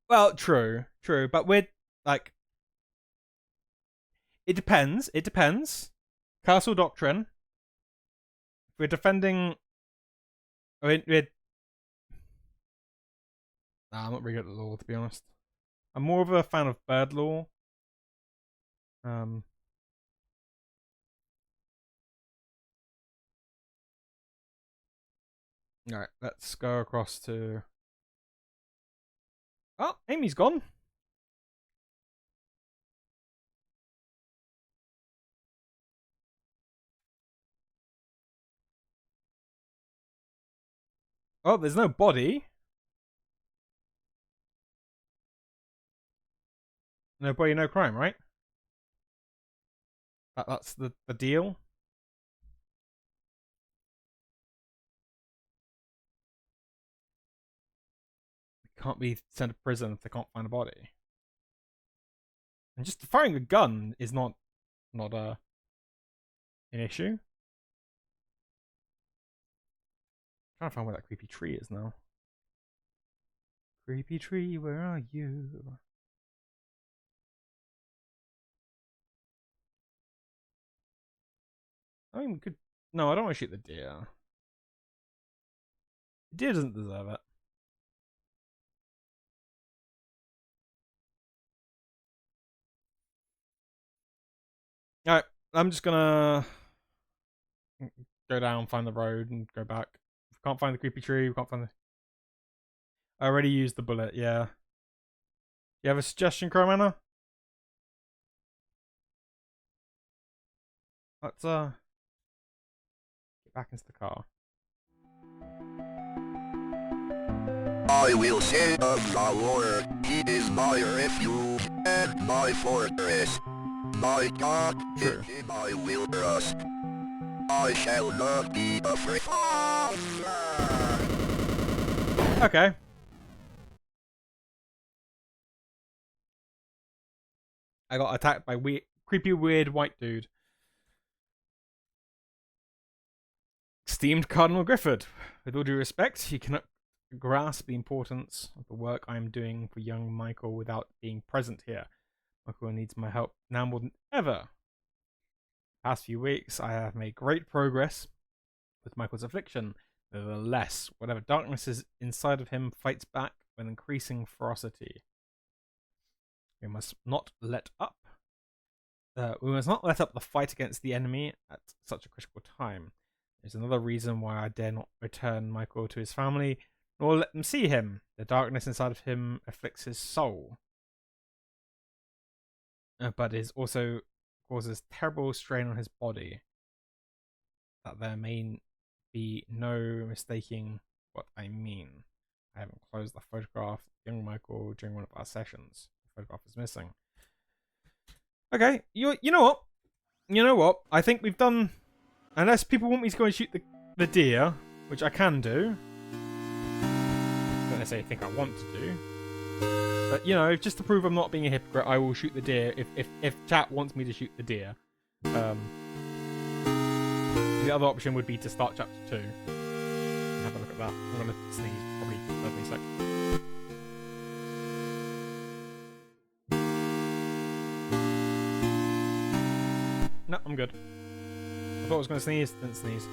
Well, true, but we're, like... It depends. Castle Doctrine. If we're defending... Nah, I'm not really good at law, to be honest. I'm more of a fan of bird law. Alright, let's go across to... Oh, Amy's gone. Oh, there's no body. No body, no crime, right? That's the deal. They can't be sent to prison if they can't find a body. And just firing a gun is not an issue. I'm trying to find where that creepy tree is now. Creepy tree, where are you? I mean, we could... No, I don't want to shoot the deer. The deer doesn't deserve it. Alright, I'm just gonna go down, find the road, and go back. If we can't find the creepy tree, we can't find the... I already used the bullet, yeah. You have a suggestion, Crowmanor? Let's get back into the car. I will say of the Lord, He is my refuge and my fortress. My God, in Him I will trust. I shall not be afraid. Okay. I got attacked by creepy, weird white dude. Esteemed Cardinal Griffith, with all due respect, you cannot grasp the importance of the work I am doing for young Michael without being present here. Michael needs my help now more than ever. The past few weeks, I have made great progress with Michael's affliction. Nevertheless, whatever darkness is inside of him fights back with increasing ferocity. We must not let up. We must not let up the fight against the enemy at such a critical time. There's another reason why I dare not return Michael to his family, nor let them see him. The darkness inside of him afflicts his soul, but it also causes terrible strain on his body, that there may be no mistaking what I mean. I haven't closed the photograph of young Michael during one of our sessions. The photograph is missing. Okay, you know what? You know what? I think we've done... Unless people want me to go and shoot the deer, which I can do. I don't necessarily think I want to do. But, you know, just to prove I'm not being a hypocrite, I will shoot the deer if chat wants me to shoot the deer. The other option would be to start chapter 2. Have a look at that. I'm going to sneeze, probably. Let me a sec. No, I'm good. I thought I was going to sneeze, didn't sneeze.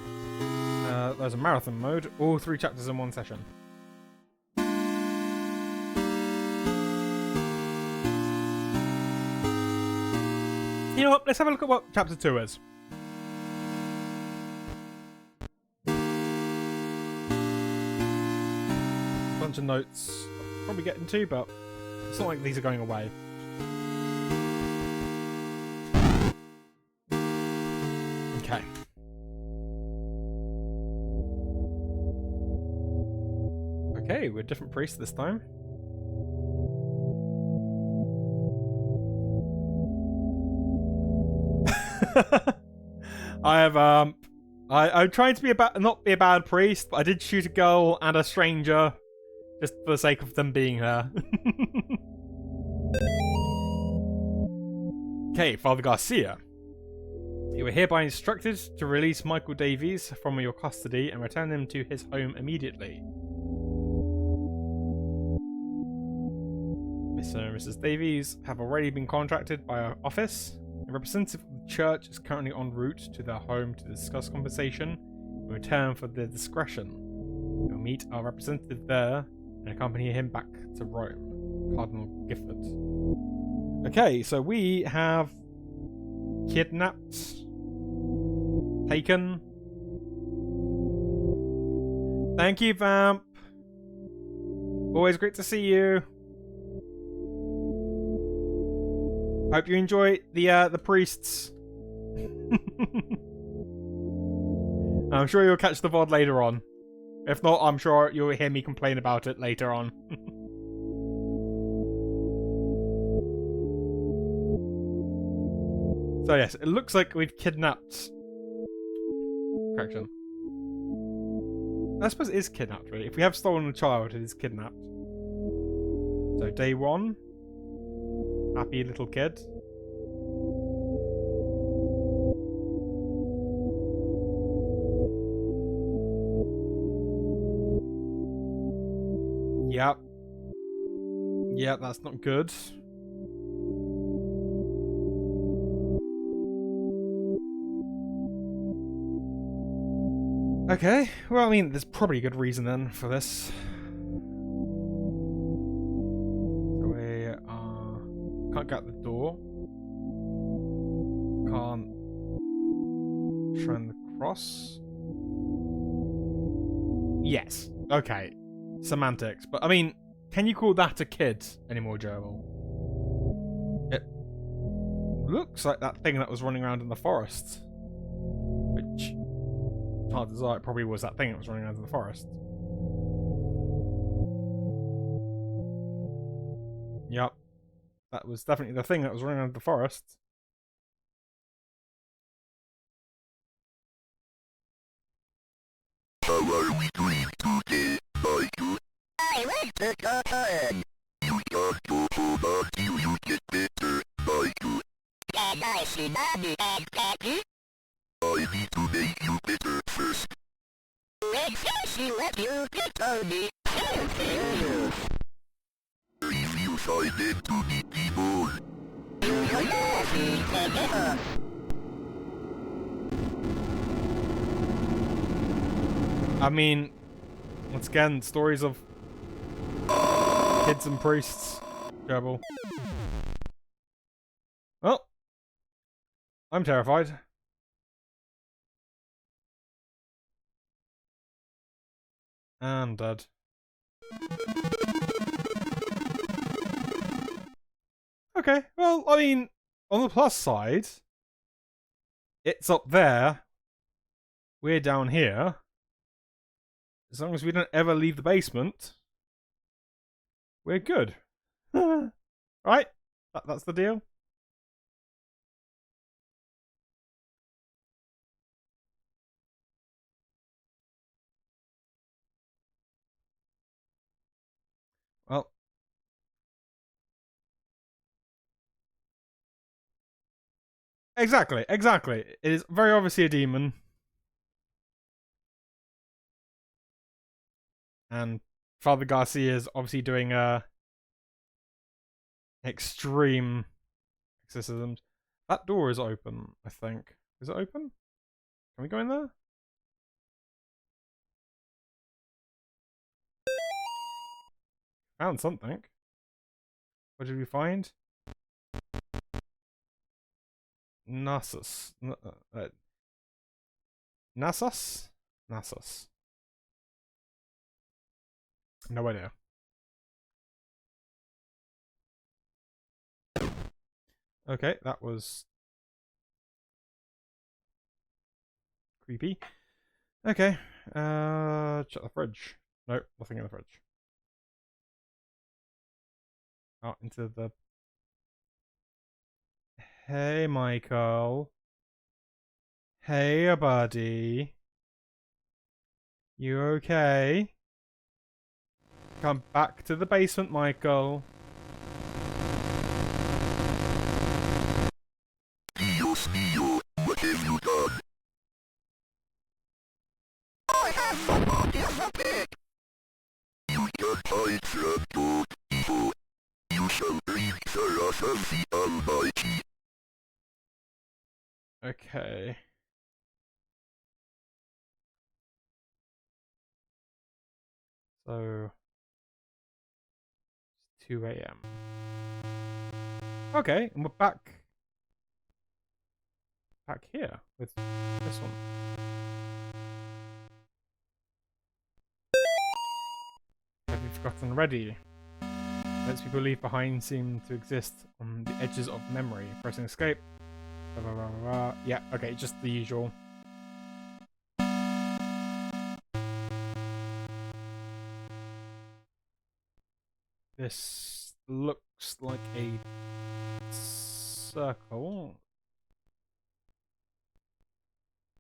There's a marathon mode, all 3 chapters in one session. You know what? Let's have a look at what chapter 2 is. Bunch of notes. I'll probably get into, but it's not like these are going away. Okay. Okay, we're different priests this time. I have I'm trying to be not be a bad priest, but I did shoot a girl and a stranger just for the sake of them being there. Okay, Father Garcia. You were hereby instructed to release Michael Davies from your custody and return him to his home immediately. Mr. and Mrs. Davies have already been contacted by our office. A representative of the church is currently en route to their home to discuss compensation in return for their discretion. You'll meet our representative there and accompany him back to Rome. Cardinal Gifford. Okay, so we have kidnapped, taken. Thank you, Vamp. Always great to see you. Hope you enjoy the priests. I'm sure you'll catch the VOD later on. If not, I'm sure you'll hear me complain about it later on. So yes, it looks like we've kidnapped... Correction. I suppose it is kidnapped, really. If we have stolen a child, it is kidnapped. So day 1. Happy little kid. Yep. Yep, that's not good. Okay, well, I mean, there's probably a good reason then for this. So we can't get out the door. Can't shrine the cross. Yes, okay. Semantics, but I mean, can you call that a kid anymore, Gerbil? It looks like that thing that was running around in the forest. Which, chances are it probably was that thing that was running around in the forest. Yep. That was definitely the thing that was running around the forest. How are we doing today, Michael? I like to go home. You can't go home until you get better, Michael. Can I see Mommy and Daddy? I need to make you better first. When she let you get on me, she'll kill you. If you find them to be people, you'll love me forever. I mean, once again, stories of kids and priests. Gerbil. Well, I'm terrified. And dead. Okay, well, I mean, on the plus side, it's up there. We're down here. As long as we don't ever leave the basement, we're good. Right? That's the deal. Well, exactly. It is very obviously a demon. And Father Garcia is obviously doing extreme exorcisms. That door is open, I think. Is it open? Can we go in there? Found something. What did we find? Nasus. Nasus? Nasus. No idea. Okay, that was creepy. Okay, check the fridge. Nope, nothing in the fridge. Out into the... Hey, Michael. Hey, buddy. You okay? Come back to the basement, Michael. Dios mío, what have you done? I have somebody as a pig! You can't hide from God, evil. You shall breathe the wrath of the Almighty. Okay. So... It's 2 a.m. Okay, and we're back here with this one. Have you forgotten already? Notes people leave behind seem to exist on the edges of memory. Pressing escape. Blah, blah, blah, blah. Yeah, okay, just the usual. This looks like a circle.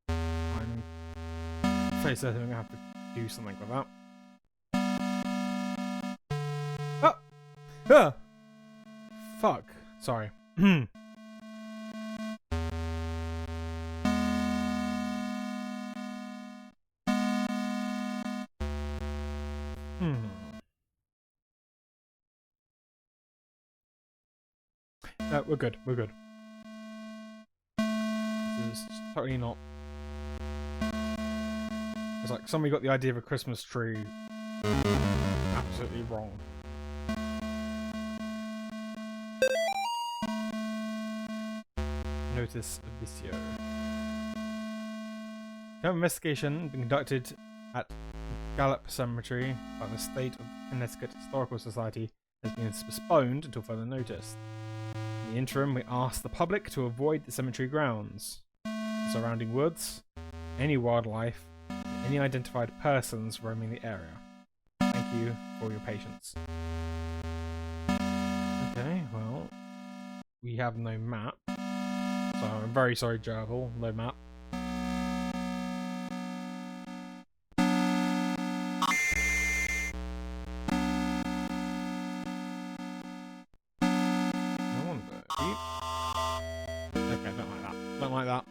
I'm fairly certain I'm going to have to do something with that. Oh! Ah! Fuck. Sorry. Hmm. No, we're good. We're good. This is totally not. It's like somebody got the idea of a Christmas tree absolutely wrong. Notice Vicio. An investigation being conducted at Gallup Cemetery by the State of Connecticut Historical Society has been postponed until further notice. In the interim, we ask the public to avoid the cemetery grounds, the surrounding woods, any wildlife, and any identified persons roaming the area. Thank you for your patience. Okay, well, we have no map. So I'm very sorry, Gerbil, no map. I wonder, okay, don't like that. Don't like that.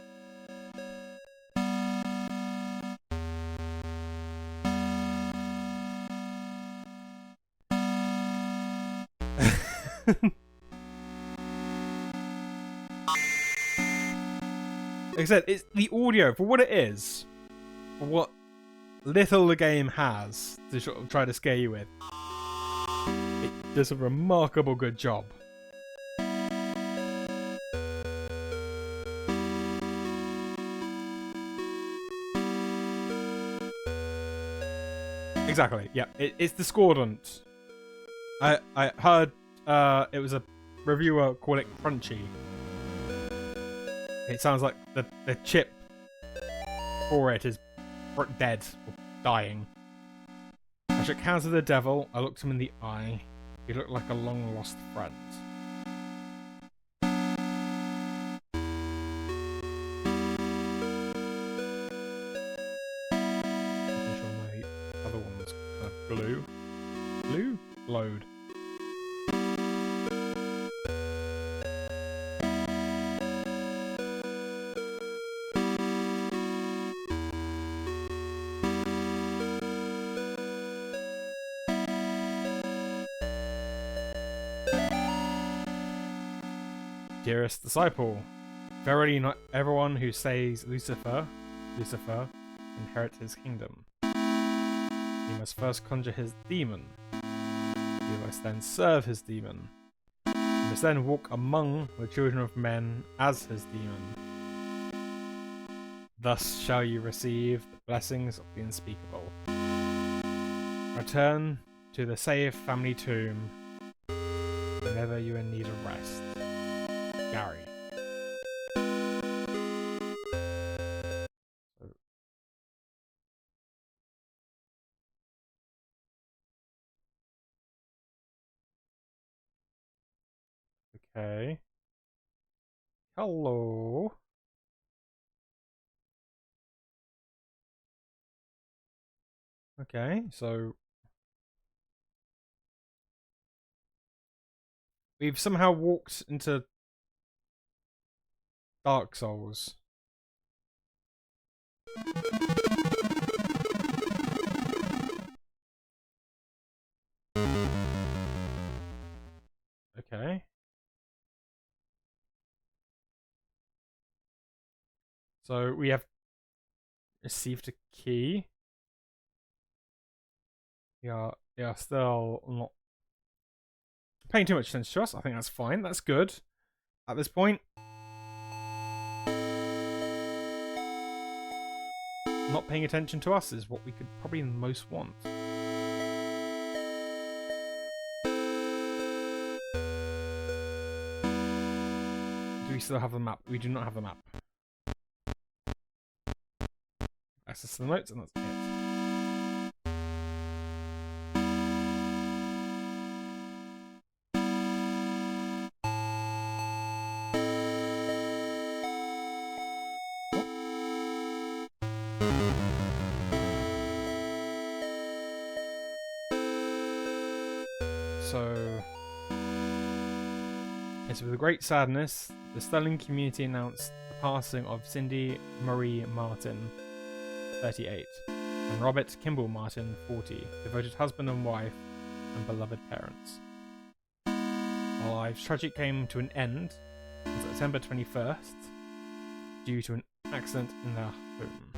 Like I said, it's the audio for what it is, for what little the game has to sort of try to scare you with. It does a remarkable good job. Exactly. Yeah, it's discordant. I heard it was a reviewer call it crunchy. It sounds like the chip for it is dead or dying. I shook hands with the devil. I looked him in the eye. He looked like a long lost friend. Making sure my other one's kind of blue. Blue? Glowed. Dearest disciple, verily not everyone who says Lucifer, inherits his kingdom. He must first conjure his demon. He must then serve his demon. He must then walk among the children of men as his demon. Thus shall you receive the blessings of the unspeakable. Return to the safe family tomb whenever you are in need of rest. Gary. Okay. Hello. Okay, so we've somehow walked into Dark Souls. Okay. So we have received a key. They are still not paying too much attention to us. I think that's fine. That's good. At this point, not paying attention to us is what we could probably most want. Do we still have the map? We do not have the map. Access to the notes, and that's it. So, it's with great sadness, the Sterling community announced the passing of Cindy Marie Martin, 38, and Robert Kimball Martin, 40, devoted husband and wife and beloved parents. Our lives tragically came to an end on September 21st due to an accident in their home.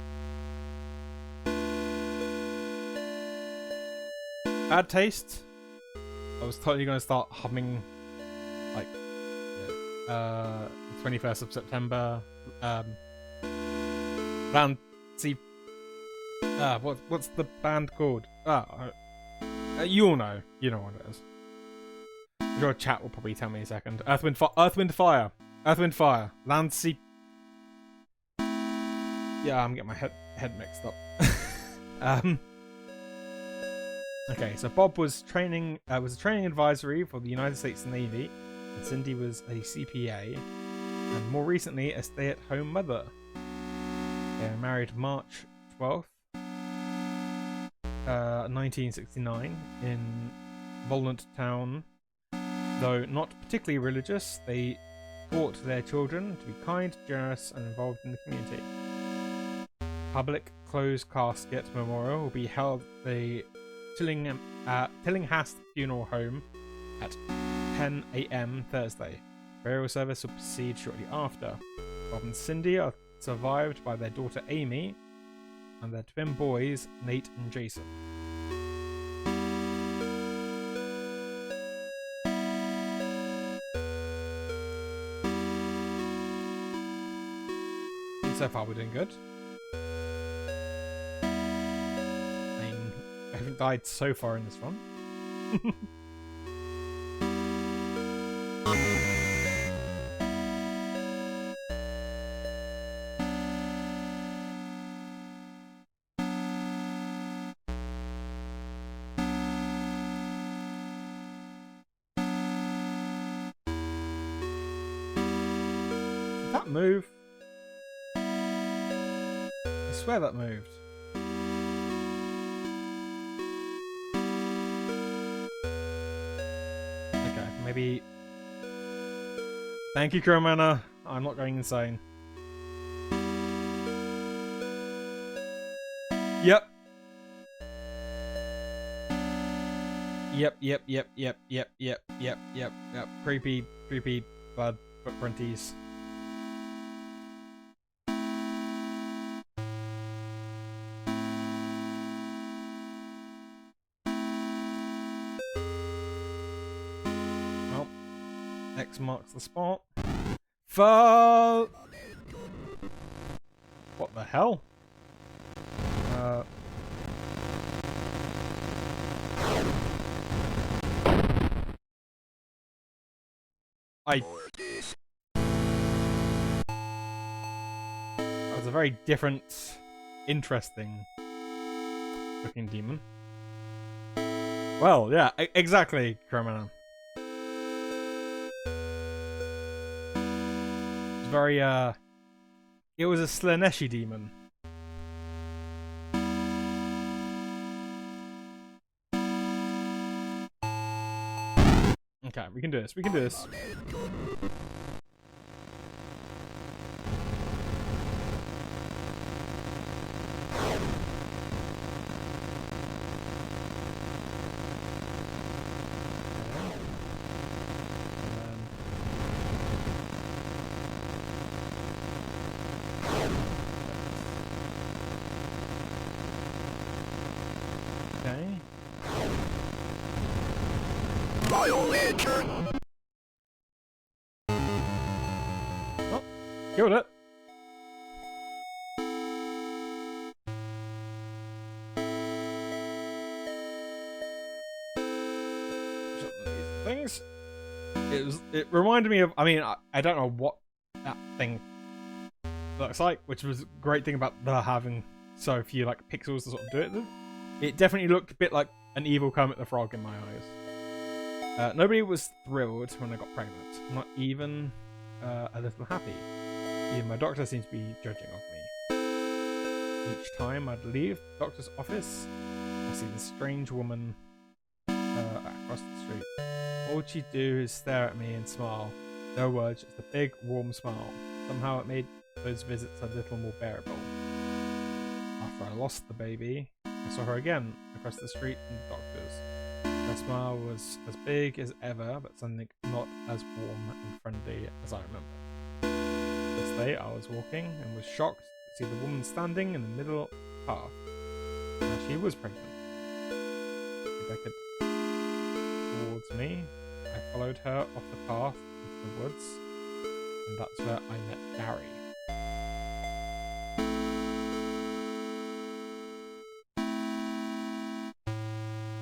Bad taste. I was totally going to start humming, like, the 21st of September. Band, see, what's the band called? You all know. You know what it is. Your chat will probably tell me in a second. Earth, Wind, Fire. Earth, Wind, Fire. Land, Sea. Yeah, I'm getting my head mixed up. Okay, so Bob was a training advisory for the United States Navy, and Cindy was a CPA, and more recently a stay-at-home mother. They were married March 12th, 1969, in Volnant Town. Though not particularly religious, they taught their children to be kind, generous, and involved in the community. Public closed casket memorial will be held at the Tillinghast Funeral Home at 10 a.m. Thursday. Burial service will proceed shortly after. Bob and Cindy are survived by their daughter Amy and their twin boys Nate and Jason. So far we're doing good. I haven't died so far in this run. Did that move? I swear that moved. Okay, maybe... Thank you, Cromana. I'm not going insane. Yep. Yep. Creepy blood footprinties. Well, X marks the spot. Fall. What the hell? That was a very different, interesting looking demon. Well, yeah, exactly, Cromana. It was very, it was a Slaneshi demon. Okay, we can do this. We can do this. Okay. Oh, killed it. Things. It reminded me of. I mean, I don't know what that thing looks like, which was a great thing about the having so few like pixels to sort of do it with. It definitely looked a bit like an evil Kermit the Frog in my eyes. Nobody was thrilled when I got pregnant. Not even a little happy. Even my doctor seemed to be judging of me. Each time I'd leave the doctor's office, I see this strange woman across the street. All she'd do is stare at me and smile. No words, just a big, warm smile. Somehow it made those visits a little more bearable. After I lost the baby, I saw her again across the street from the doctor's. Her smile was as big as ever, but something not as warm and friendly as I remember. This day I was walking and was shocked to see the woman standing in the middle of the path. Now she was pregnant. She beckoned towards me. I followed her off the path into the woods, and that's where I met Gary.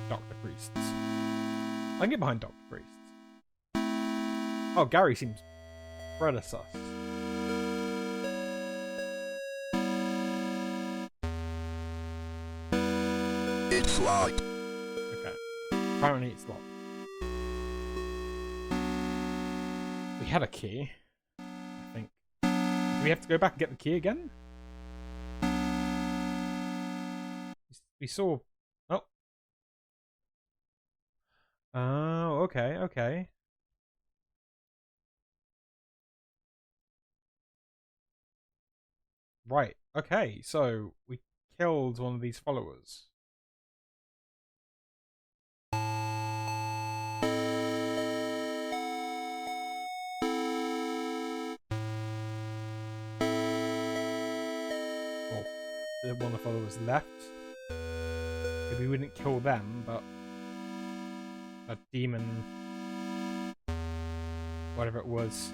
Dr. Priests. I can get behind Dr. Priests. Oh, Gary seems rather sus. It's locked. Okay. Apparently it's locked. We had a key, I think. Do we have to go back and get the key again? We saw... Oh. Oh, okay. Right, okay, so we killed one of these followers. One of the followers left. Maybe we didn't kill them, but a demon, whatever it was,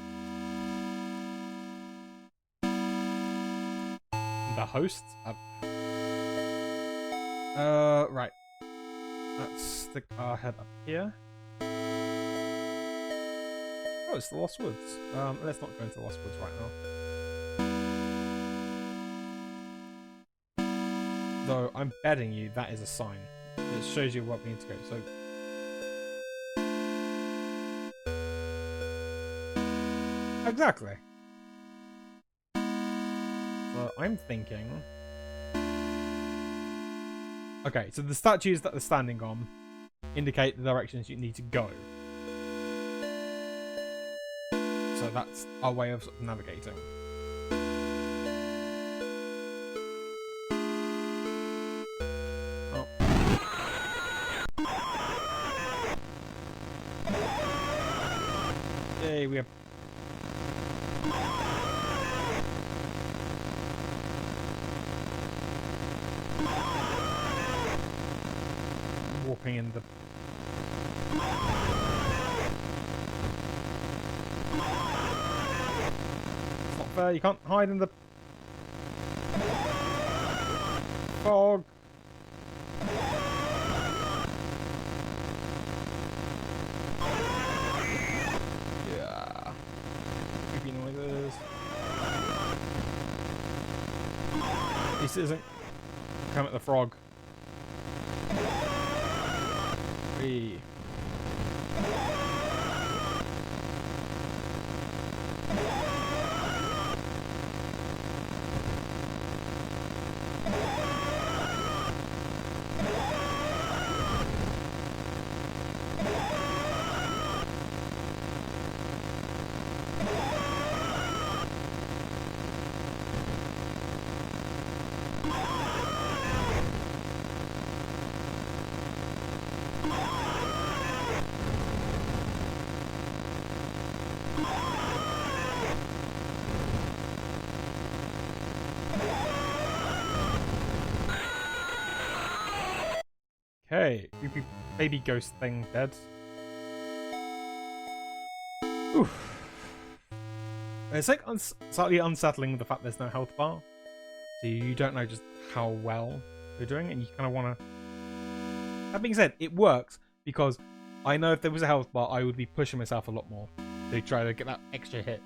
the host. Right. let's stick our head up here. Oh, it's the Lost Woods. Let's not go into the Lost Woods right now. Though I'm betting you that is a sign. It shows you where we need to go. So exactly. So I'm thinking. Okay, so the statues that they're standing on indicate the directions you need to go. So that's our way of sort of navigating. Oh. Yay, we have... warping in the... It's not fair, you can't hide in the... fog. Yeah. Creepy noises. This isn't... come at the frog. Whee. Okay, creepy baby ghost thing dead. Oof. It's like slightly unsettling the fact there's no health bar. So you don't know just how well you're doing, and you kind of want to... That being said, it works, because I know if there was a health bar, I would be pushing myself a lot more to try to get that extra hit.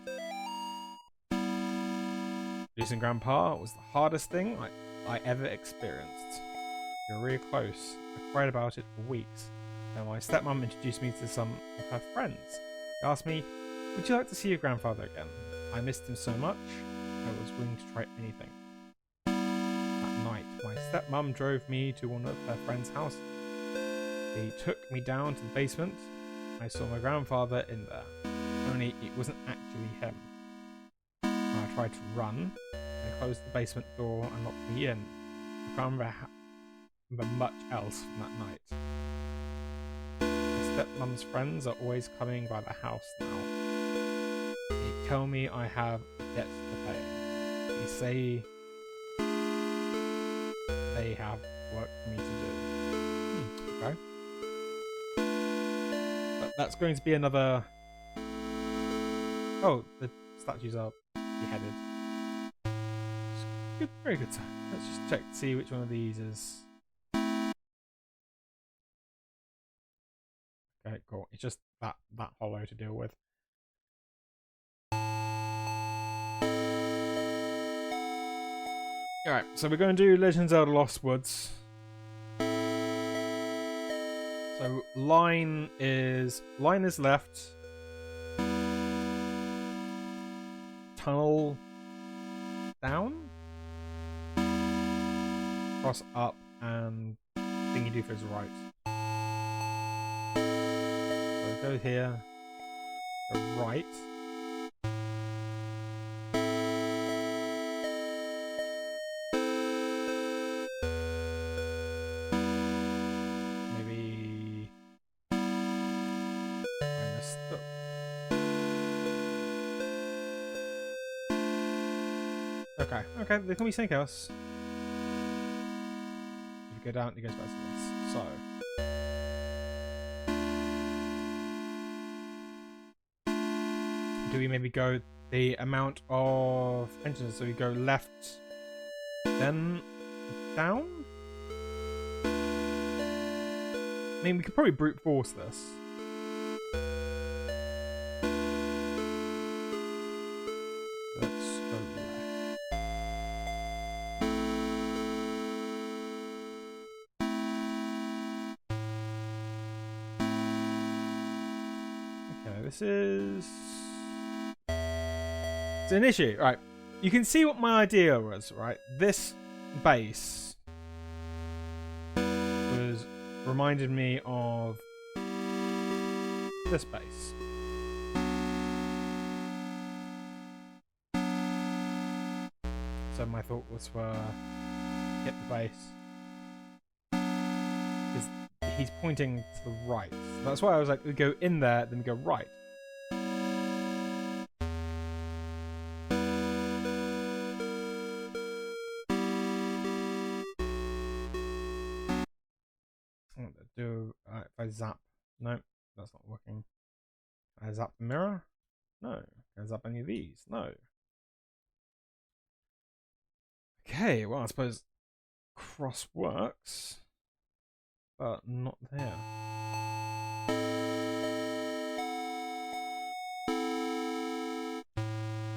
Losing Grandpa was the hardest thing I ever experienced. You're really close. I cried about it for weeks. Then my stepmom introduced me to some of her friends. They asked me, would you like to see your grandfather again? I missed him so much, I was willing to try anything. That night, my stepmom drove me to one of her friends' houses. They took me down to the basement. I saw my grandfather in there. Only it wasn't actually him. I tried to run. They closed the basement door and locked me in. I can't remember much else from that night. My stepmom's friends are always coming by the house now. They tell me I have debt to pay. They say they have work for me to do. Okay. But that's going to be another... Oh, the statues are beheaded. Good, very good time. Let's just check to see which one of these is... Okay, cool. It's just that hollow to deal with. Alright, so we're going to do Legend of Zelda Lost Woods. So line is left. Tunnel down. Cross up, and thingy do is right. So go here. Go right. Maybe I messed up. Okay, there can be something else. If you go down, it goes back to this. So. Do we maybe go the amount of engines? So we go left, then down? I mean, we could probably brute force this. Let's go left. Okay, this is... It's an issue. Right. You can see what my idea was, right? This base was reminded me of this base. So my thought was for get the base. Because he's pointing to the right. So that's why I was like, we go in there, then we go right. If I zap, no, that's not working. Can I zap the mirror? No. Can I zap any of these? No. Okay, well I suppose cross works, but not there.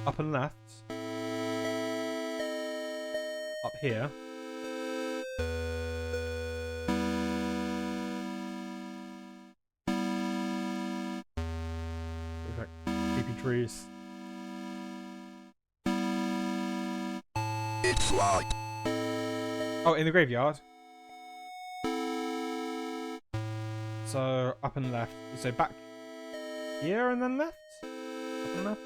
Up and left. Up here. Trees. It's like... Oh, in the graveyard. So up and left. So back here and then left. Up and left.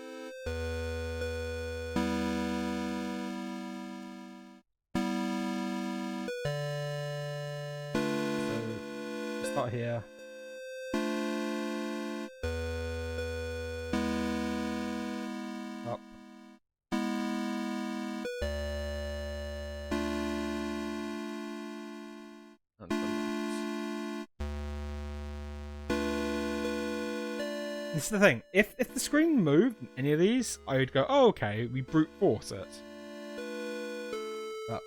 So start here. Up. And to the left. This is the thing. If the screen moved in any of these, I would go, oh, okay, we brute force it. But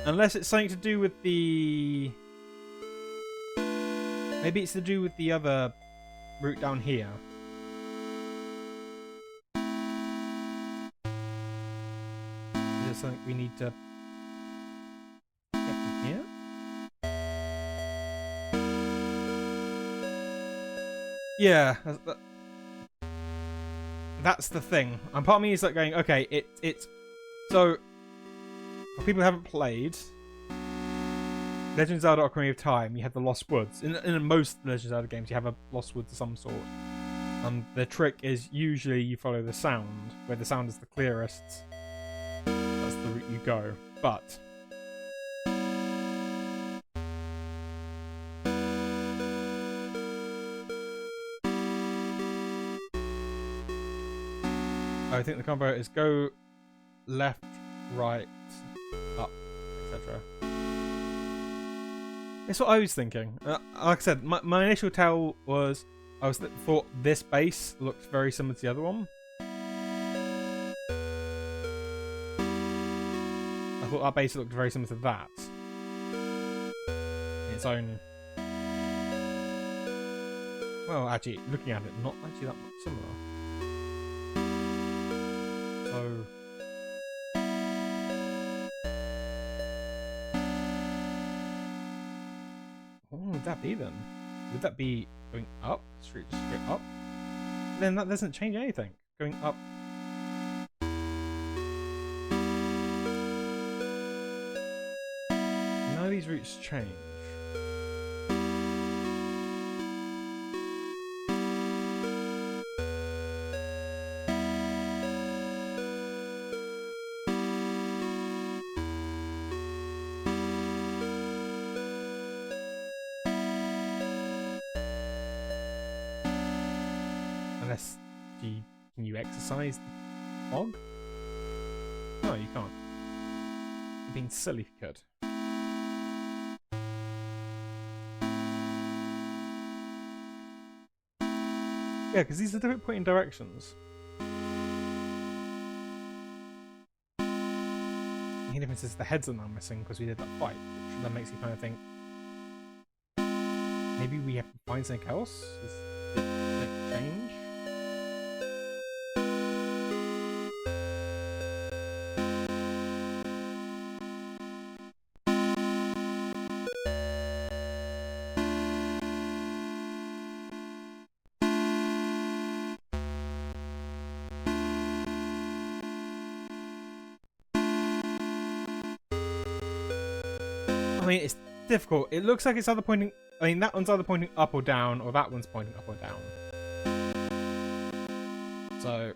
unless it's something to do with the... Maybe it's to do with the other route down here. Is there something we need to get from here? Yeah, that's the thing. And part of me is like going, okay, it's so for people who haven't played Legend of Zelda: Ocarina of Time, you have the Lost Woods. In most Legend of Zelda games, you have a Lost Woods of some sort. And the trick is usually you follow the sound. Where the sound is the clearest, that's the route you go. But I think the combo is go left, right, up, etc. It's what I was thinking. Like I said, my initial tell was thought this base looked very similar to the other one. I thought that base looked very similar to that. In its own. Well, actually, looking at it, not actually that much similar. So. What would that be then? Would that be going up? Straight up? Then that doesn't change anything. Going up. None of these routes change. Unless, can you exercise the fog? No, you can't. You're being silly if you could. Yeah, because these are different pointing directions. The only difference is the heads are now missing because we did that fight, which then makes you kind of think, maybe we have to find something else? Did it change? I mean, it's difficult. It looks like it's either pointing... I mean, that one's either pointing up or down, or that one's pointing up or down. So,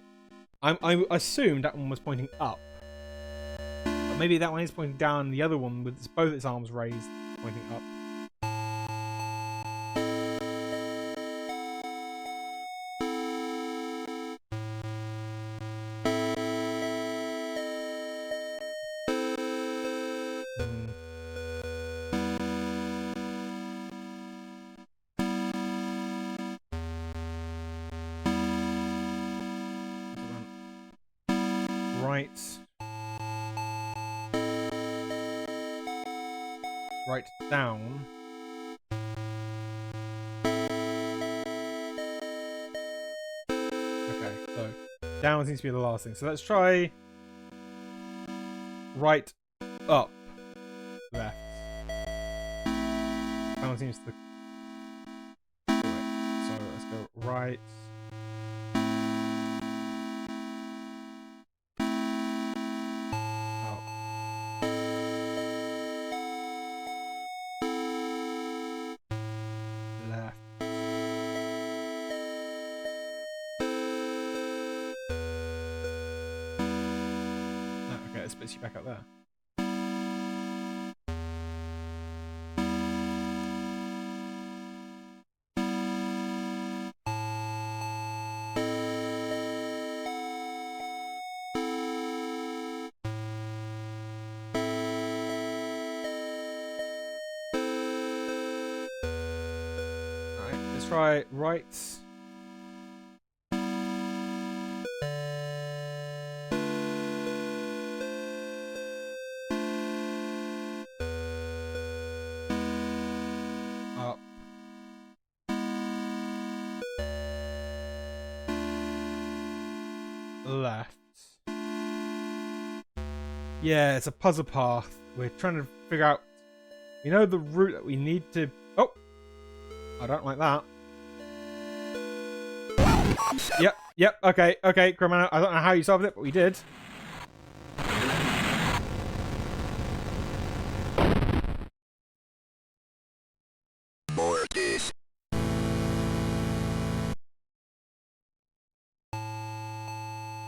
I assumed that one was pointing up. But maybe that one is pointing down, and the other one, with both its arms raised, pointing up. Right down. Okay, so down seems to be the last thing. So let's try right, up, left. Down seems to do it. So let's go right. Spits you back up there. Alright, let's try right. Left. Yeah, it's a puzzle path. We're trying to figure out, you know, the route that we need to... Oh! I don't like that. Yep, okay, Grimano, I don't know how you solved it, but we did.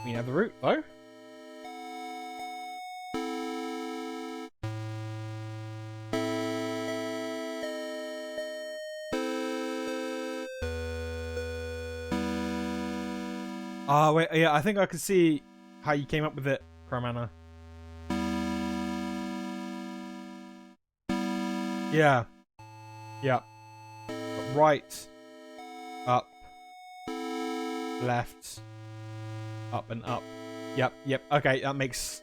We know the route, though. Oh, wait, yeah, I think I can see how you came up with it, Cromana. Yeah. Yeah. Right. Up. Left. Up and up. Yep. Okay, that makes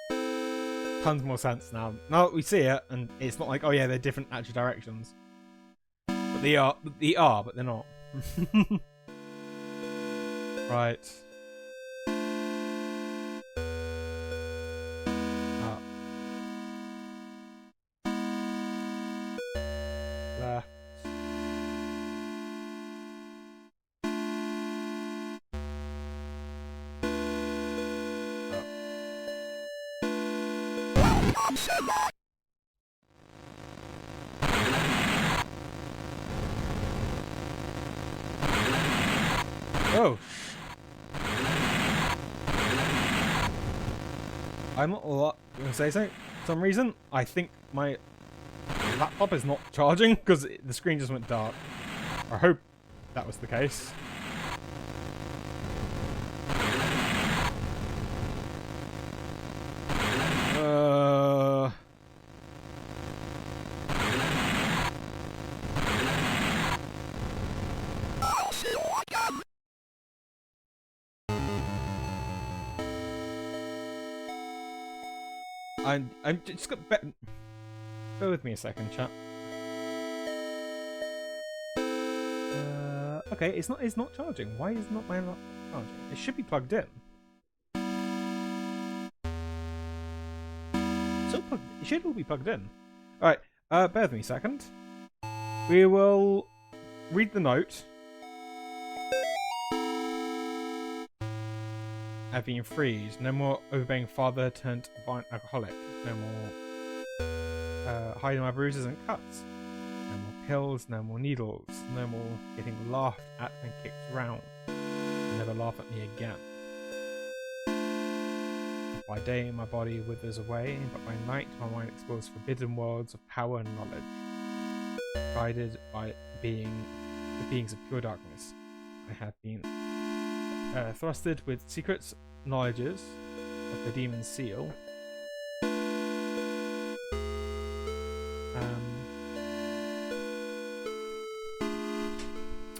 tons more sense now. Now that we see it, and it's not like, oh yeah, they're different actual directions. But they are, but they're not. Right. Up. Left. Up. Oh. I'm not going to say something. For some reason, I think my laptop is not charging because the screen just went dark. I hope that was the case. I'm just got bear with me a second, chat. Okay, it's not charging. Why is not my laptop charging? It should be plugged in. Still plugged. It should all be plugged in. All right. Bear with me a second. We will read the note. Have been freed. No more overbearing father turned violent alcoholic. No more hiding my bruises and cuts. No more pills. No more needles. No more getting laughed at and kicked around. Never laugh at me again. By day my body withers away, but by night my mind explores forbidden worlds of power and knowledge. Guided by the beings of pure darkness, I have been thrusted with secrets, knowledges of the demon's seal.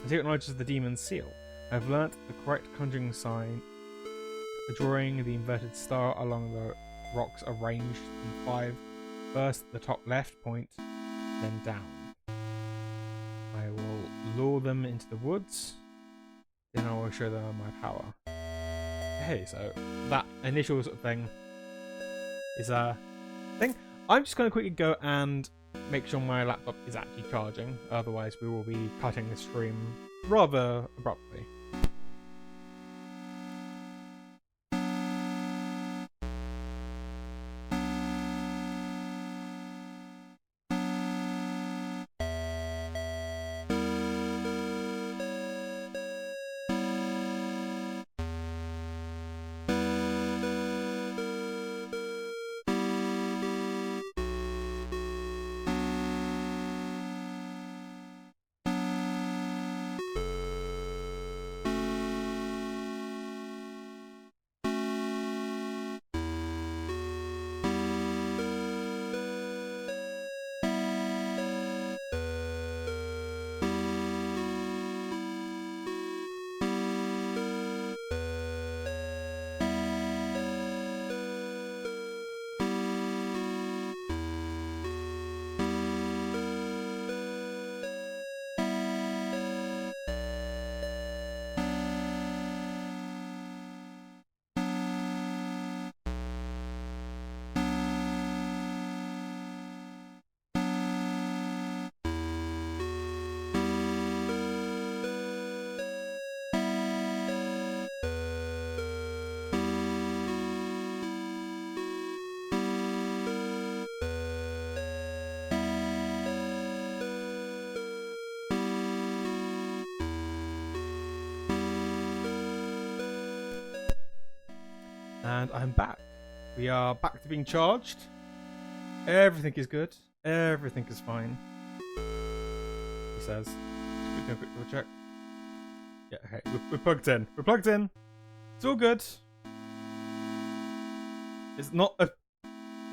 Secret knowledge of the demon's seal. I have learnt the correct conjuring sign, drawing the inverted star along the rocks arranged in 5. First the top left point, then down. I will lure them into the woods, then I will show them my power. Hey, so that initial sort of thing is a thing. I'm just going to quickly go and make sure my laptop is actually charging, otherwise we will be cutting the stream rather abruptly. And I'm back. We are back to being charged. Everything is good. Everything is fine. He says. We do a quick double check. Yeah, okay. We're plugged in. We're plugged in. It's all good. It's not a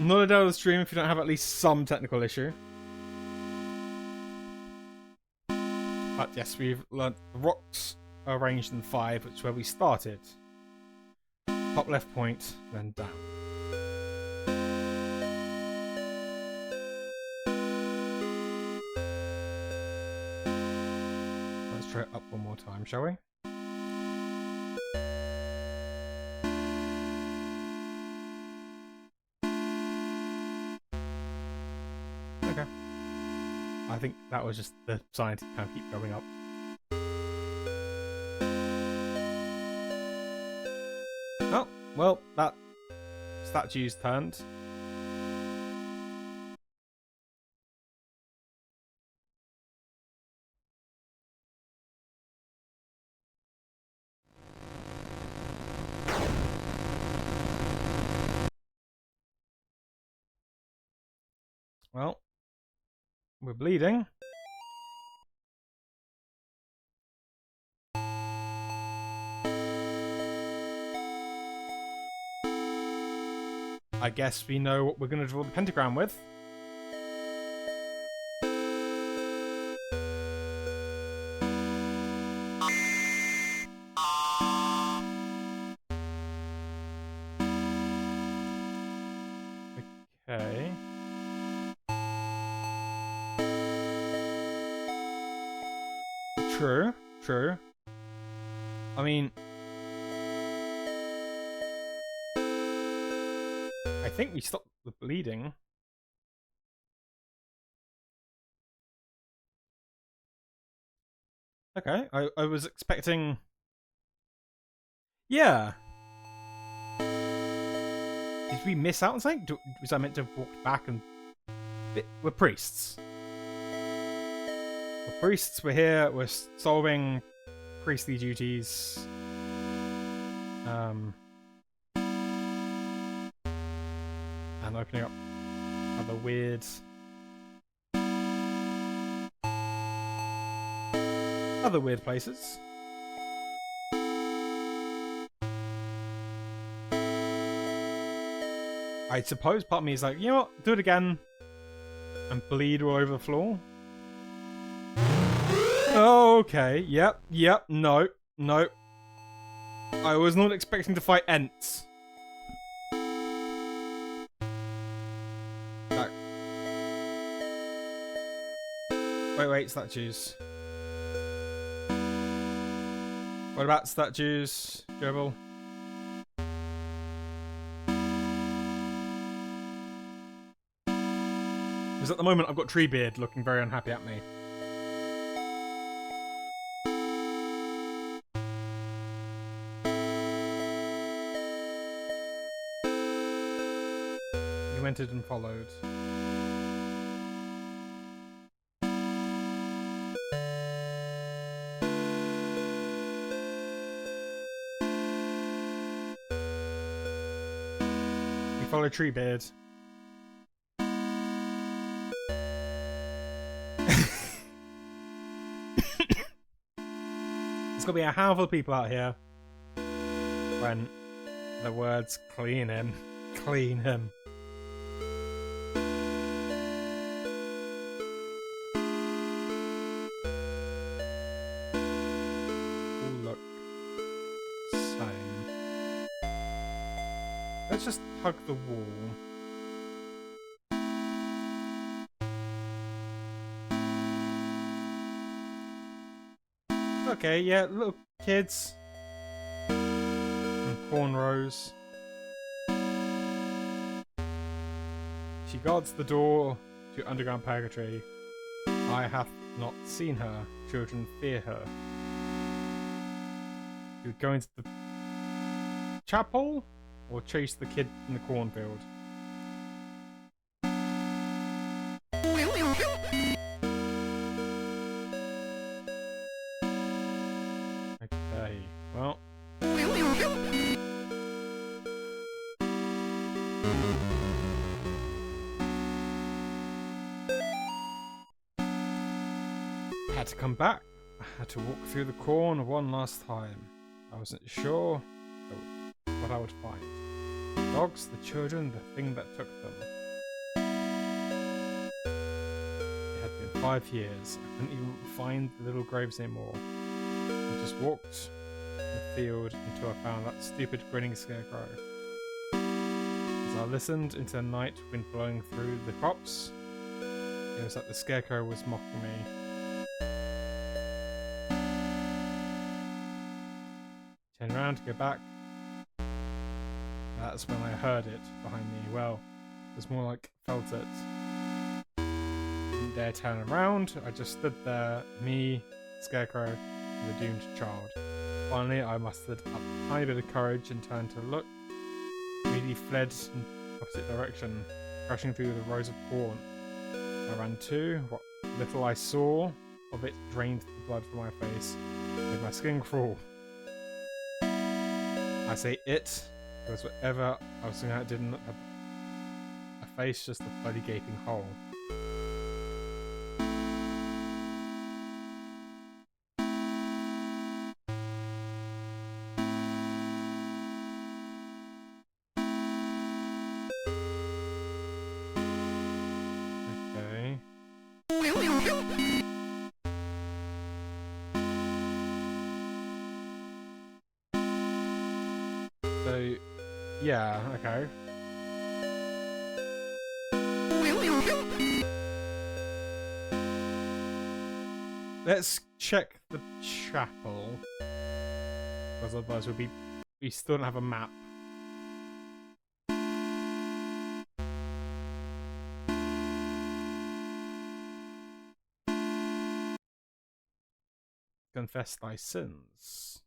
doubt of stream if you don't have at least some technical issue. But yes, we've learnt the rocks are arranged in 5, which is where we started. Top left point, then down. Let's try it up one more time, shall we? Okay. I think that was just the sign to kind of keep going up. Oh, well, that statue's turned. Well, we're bleeding. I guess we know what we're going to draw the pentagram with. Okay. True. true. I mean, I think we stopped the bleeding. Okay, I was expecting... Yeah. Did we miss out on something? Was I meant to have walked back and... We're priests. We're priests, we're here, we're solving priestly duties. And opening up other weird... places. I suppose part of me is like, you know what? Do it again. And bleed all over the floor. Okay. Yep. No. I was not expecting to fight Ents. No. Wait, statues. What about statues, Gerbil? Because at the moment I've got Treebeard looking very unhappy at me. You entered and followed. You follow Treebeard. There's gonna be a handful of people out here when the words clean him. Clean him. All look same. Let's just hug the wall. Okay, yeah, little kids. And cornrows. She guards the door to underground purgatory. I have not seen her. Children fear her. You would go into the chapel or chase the kid in the cornfield? Okay, well. I had to come back. I had to walk through the corn one last time. I wasn't sure what I would find. The dogs, the children, the thing that took them. It had been 5 years. I couldn't even find the little graves anymore. I just walked the field until I found that stupid grinning scarecrow. As I listened into the night wind blowing through the crops, it was like the scarecrow was mocking me. Turned around to go back. That's when I heard it behind me. Well, it was more like felt it. Didn't dare turn around. I just stood there, me, scarecrow, and the doomed child. Finally, I mustered up a tiny bit of courage and turned to look. Immediately fled in the opposite direction, crashing through the rows of corn. I ran too. What little I saw of it drained the blood from my face, made my skin crawl. I say it, because whatever I was looking at didn't look like a face, just a bloody gaping hole. Okay. So, yeah, okay. let's check the chapel. Because otherwise we still don't have a map. Confess thy sins.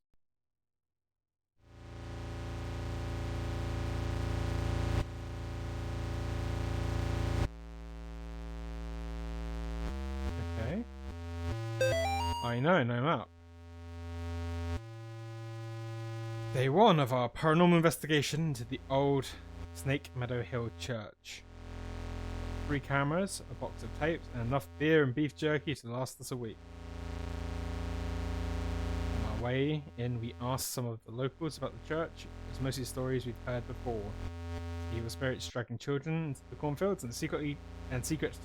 Okay. I know, no map. Day 1 of our paranormal investigation into the old Snake Meadow Hill Church. 3 cameras, a box of tapes, and enough beer and beef jerky to last us a week. On our way in, we asked some of the locals about the church. It was mostly stories we've heard before. Evil spirits dragging children into the cornfields and secret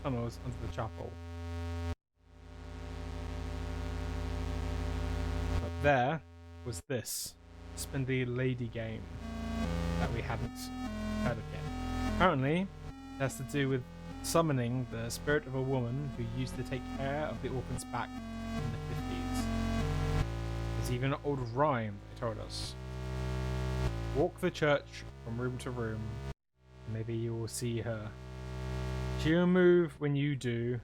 tunnels under the chapel. But there was this spindly lady game that we hadn't heard of yet. Apparently, it has to do with summoning the spirit of a woman who used to take care of the orphans back in the 50s. There's even an old rhyme they told us. Walk the church from room to room, and maybe you will see her. She'll move when you do,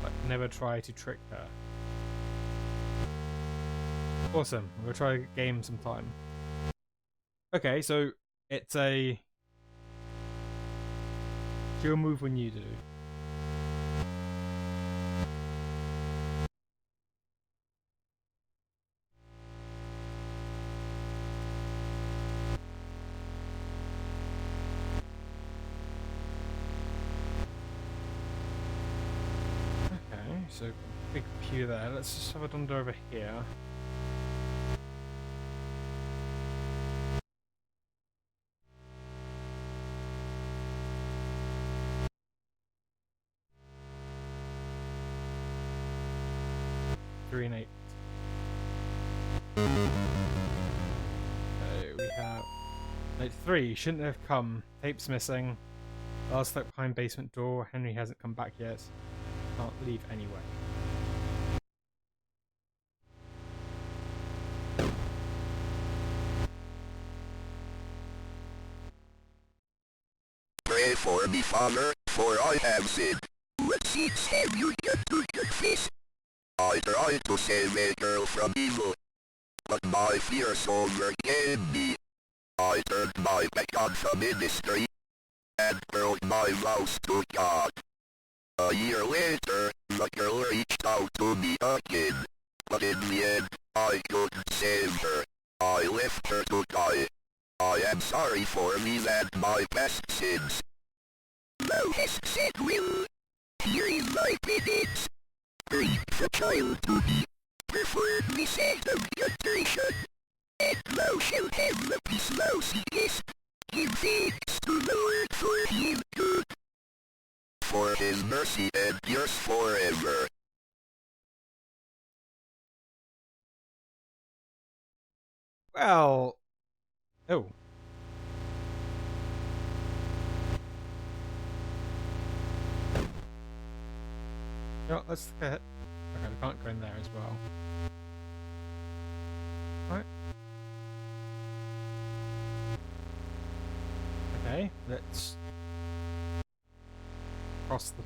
but never try to trick her. Awesome. We'll try a game sometime. Okay, so it's a... She'll move when you do. Okay, so big pew there. Let's just have it under over here. Three and 8. So we have night 3. Shouldn't have come. Tape's missing. Last stuck behind basement door. Henry hasn't come back yet. Can't leave anyway. Pray for me, Father, for I have sinned. What sins have you done to confess? I tried to save a girl from evil, but my fears overcame me. I turned my back on the ministry and broke my vows to God. A year later, the girl reached out to me again, but in the end, I couldn't save her. I left her to die. I am sorry for me and my past sins. Thou hast said will. Here is my penance. Bring the child to me, preferably sanctification, and thou shalt have the peace thou seekest. Give thanks to the Lord for he is good, for his mercy endures forever. Well... Oh. You know what, let's look at... Okay, we can't go in there as well. Right. Okay, let's... cross the...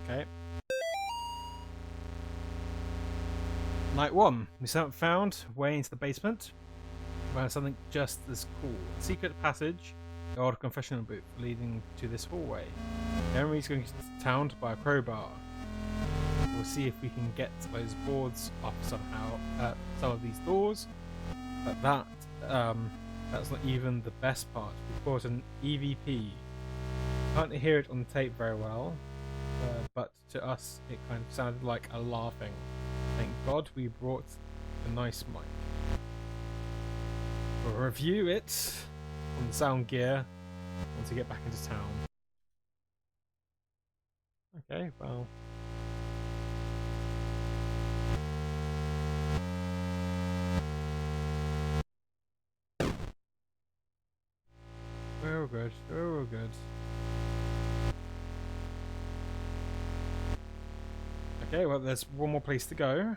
Okay. Night 1. We haven't found way into the basement. We found something just as cool. A secret passage, the old confessional booth leading to this hallway. Henry's going to town to buy a crowbar. We'll see if we can get those boards off somehow at some of these doors. But that's not even the best part. We caught an EVP. Can't hear it on the tape very well, but to us it kind of sounded like a laughing. Thank God we brought a nice mic. We'll review it on the sound gear once we get back into town. Okay, well. We're all good. We're all good. Okay, well, there's one more place to go.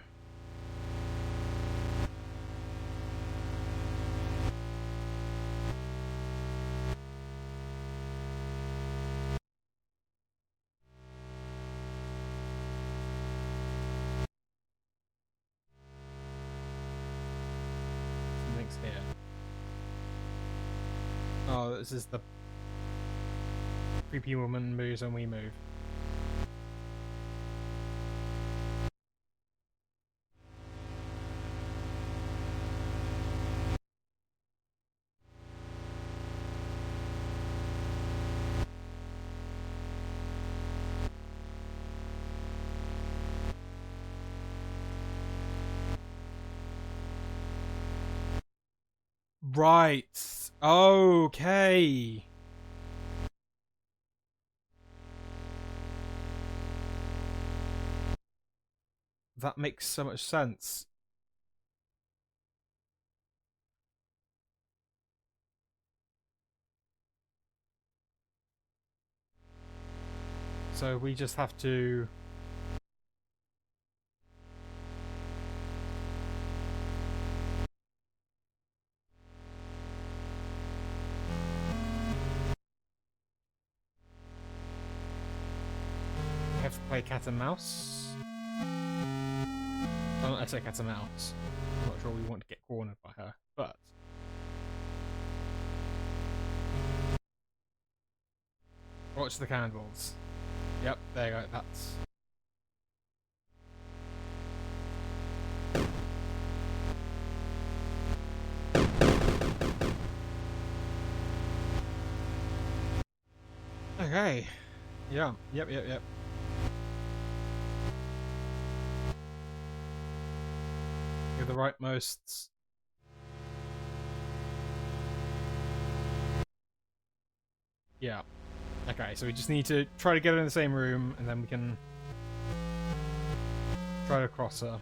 Something's here. Oh, this is the creepy woman moves when we move. Right. Okay. That makes so much sense. So we just have to... We have to play cat and mouse. Oh, I say cat and mouse. I'm not sure we want to get cornered by her, but... Watch the candles. Yep, there you go. That's... Okay. Yeah. Yep. You're the rightmost. Yeah. Okay, so we just need to try to get her in the same room, and then we can try to cross her.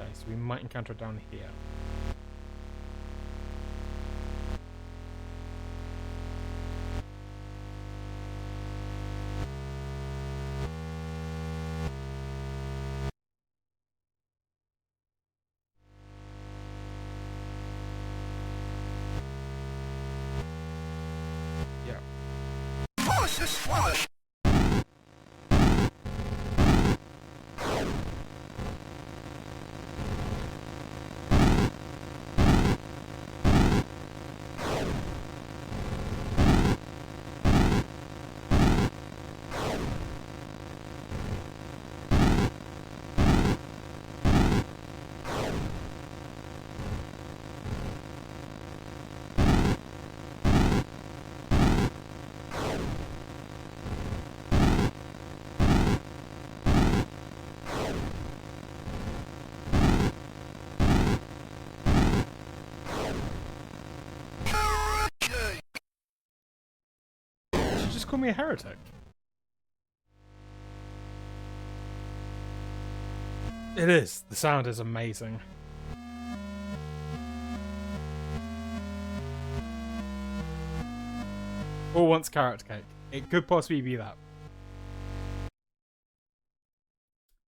Okay, so we might encounter her down here. Yeah. Forces flush. Did you just call me a heretic? It is. The sound is amazing. Or wants carrot cake. It could possibly be that.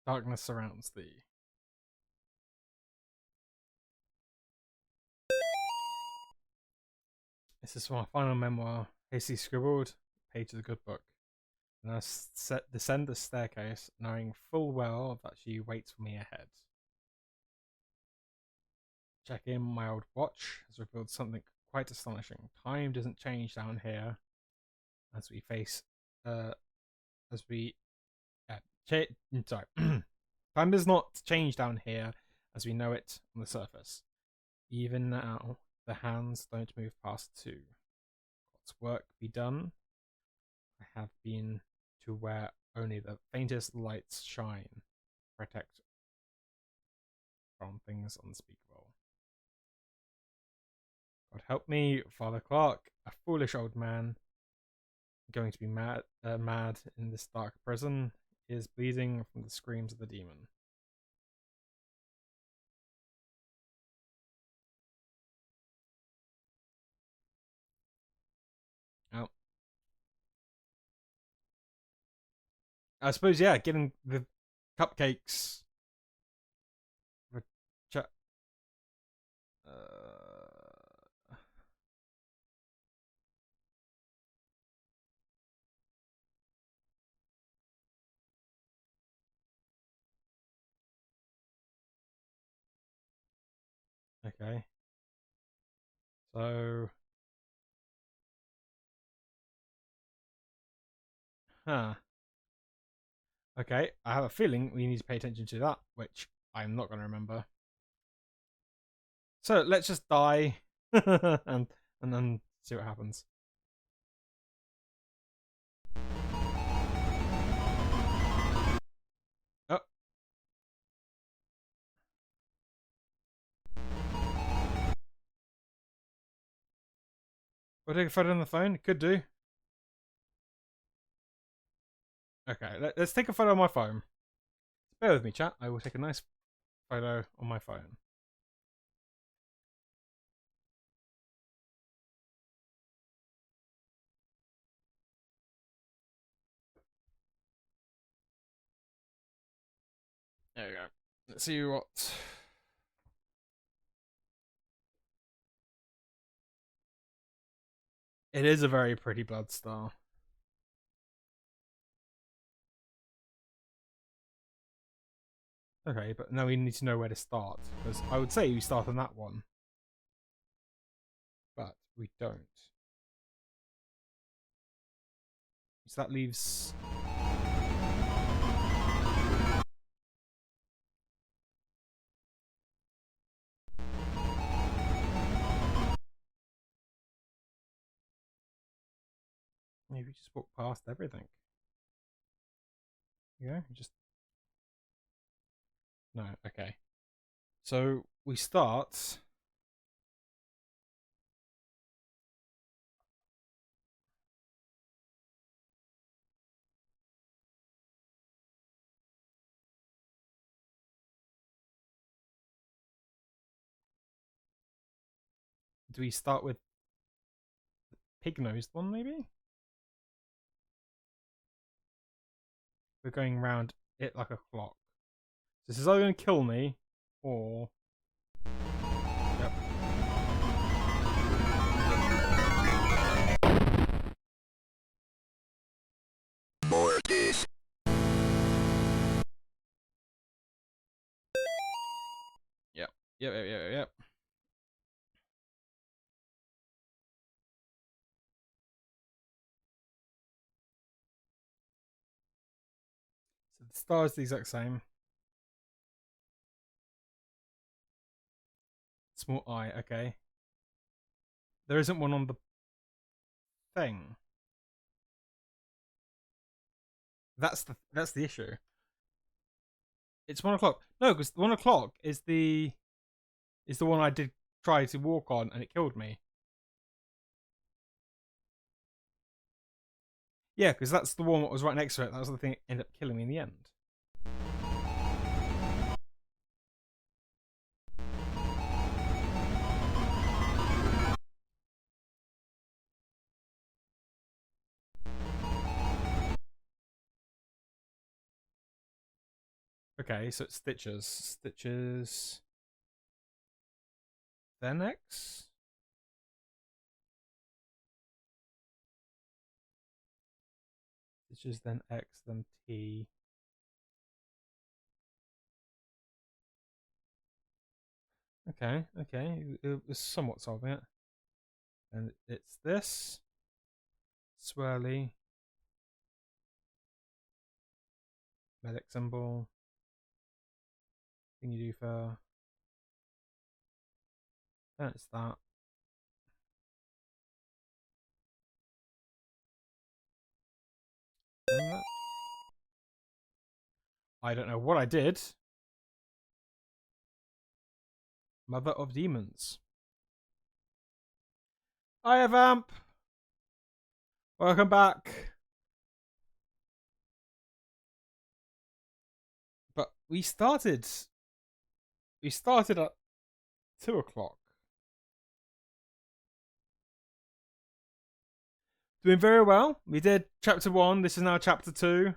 Darkness surrounds thee. This is my final memoir, hastily scribbled, page of the good book. And I descend the staircase, knowing full well that she waits for me ahead. Check in, my old watch has revealed something quite astonishing. Time doesn't change down here as we face, as we, sorry. Time does not change down here as we know it on the surface. Even now, the hands don't move past 2. What's work be done? I have been to where only the faintest lights shine, protect from things unspeakable. God help me, Father Clark, a foolish old man, going to be mad in this dark prison, is bleeding from the screams of the demon. I suppose, yeah, getting the cupcakes. For okay. So, huh. Okay, I have a feeling we need to pay attention to that, which I'm not going to remember. So let's just die, and then see what happens. Oh, we'll take a photo on the phone. Could do. Okay, let's take a photo on my phone. Bear with me, chat. I will take a nice photo on my phone. There we go. Let's see what. It is a very pretty blood star. Okay, but now we need to know where to start. Because I would say we start on that one. But we don't. So that leaves. Maybe just walk past everything. Yeah, just. No, okay. So we start. Do we start with pig nosed one, maybe? We're going round it like a clock. This is either going to kill me or. Yep. More this. Yep. Yep. So the star is the exact same. Small eye, okay. There isn't one on the thing. That's the issue. It's 1 o'clock. No, because 1 o'clock is the one I did try to walk on and it killed me. Yeah, because that's the one that was right next to it. That was the thing that ended up killing me in the end. Okay, so it's Stitches. Stitches. Then X? Stitches, then X, then T. Okay. It was somewhat solving it. And it's this. Swirly. Medic symbol. Thing you do for. Then it's that. Then that. I don't know what I did. Mother of Demons. Hi, Vamp. Welcome back. But we started. We started at 2 o'clock. Doing very well. We did chapter 1. This is now chapter 2.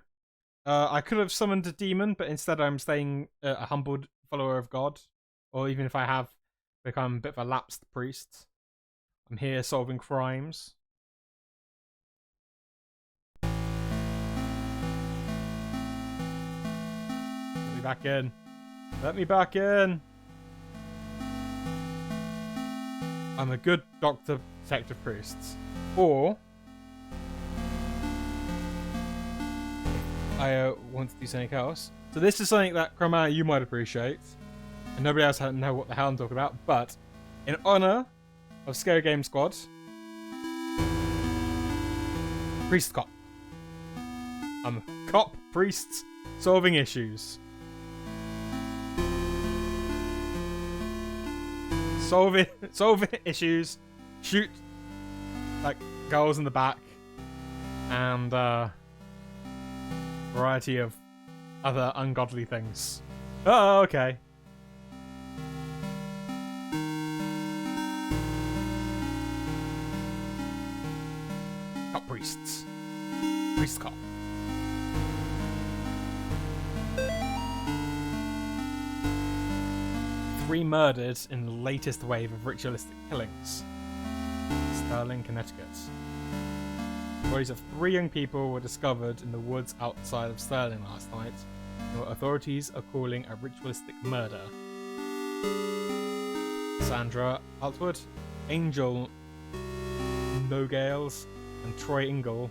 I could have summoned a demon, but instead I'm staying a humbled follower of God. Or even if I have become a bit of a lapsed priest, I'm here solving crimes. Let me back in. Let me back in. I'm a good doctor, detective, priest. Or I want to do something else. So this is something that, Cromana, you might appreciate. And nobody else know what the hell I'm talking about. But in honor of Scary Game Squad, Priest Cop. I'm a cop, priest, solving issues. Solve issues, shoot like girls in the back, and variety of other ungodly things. Oh, okay. Cop priests. Priest cop. Three murdered in the latest wave of ritualistic killings. Sterling, Connecticut. The bodies of 3 young people were discovered in the woods outside of Sterling last night, and what authorities are calling a ritualistic murder. Sandra Altwood, Angel Nogales, and Troy Ingle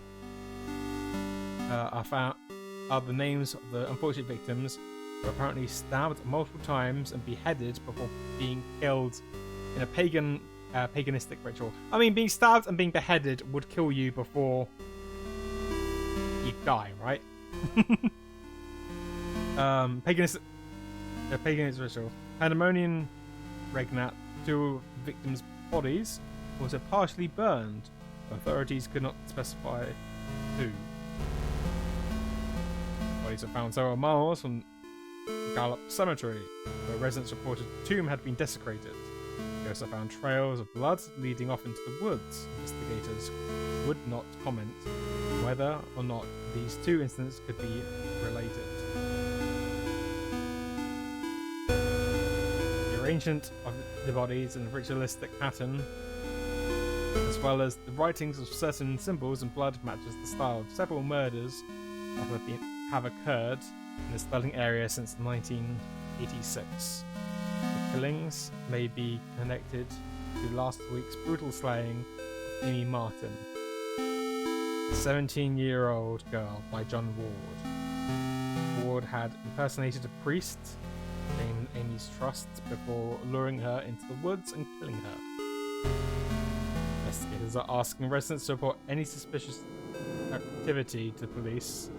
are the names of the unfortunate victims who were apparently stabbed multiple times and beheaded before being killed in a paganistic ritual. I mean, being stabbed and being beheaded would kill you before you die, right? Paganistic ritual. Pandemonium regnat. 2 victims' bodies were also partially burned. Authorities could not specify who. Bodies were found several miles from Gallup Cemetery, where residents reported the tomb had been desecrated. They also found trails of blood leading off into the woods. Investigators would not comment whether or not these 2 incidents could be related. The arrangement of the bodies in a ritualistic pattern, as well as the writings of certain symbols and blood, matches the style of several murders that have occurred in the Sterling area since 1986. The killings may be connected to last week's brutal slaying of Amy Martin, a 17-year-old girl, by John Ward. Ward had impersonated a priest named Amy's Trust before luring her into the woods and killing her. Investigators are asking residents to report any suspicious activity to police.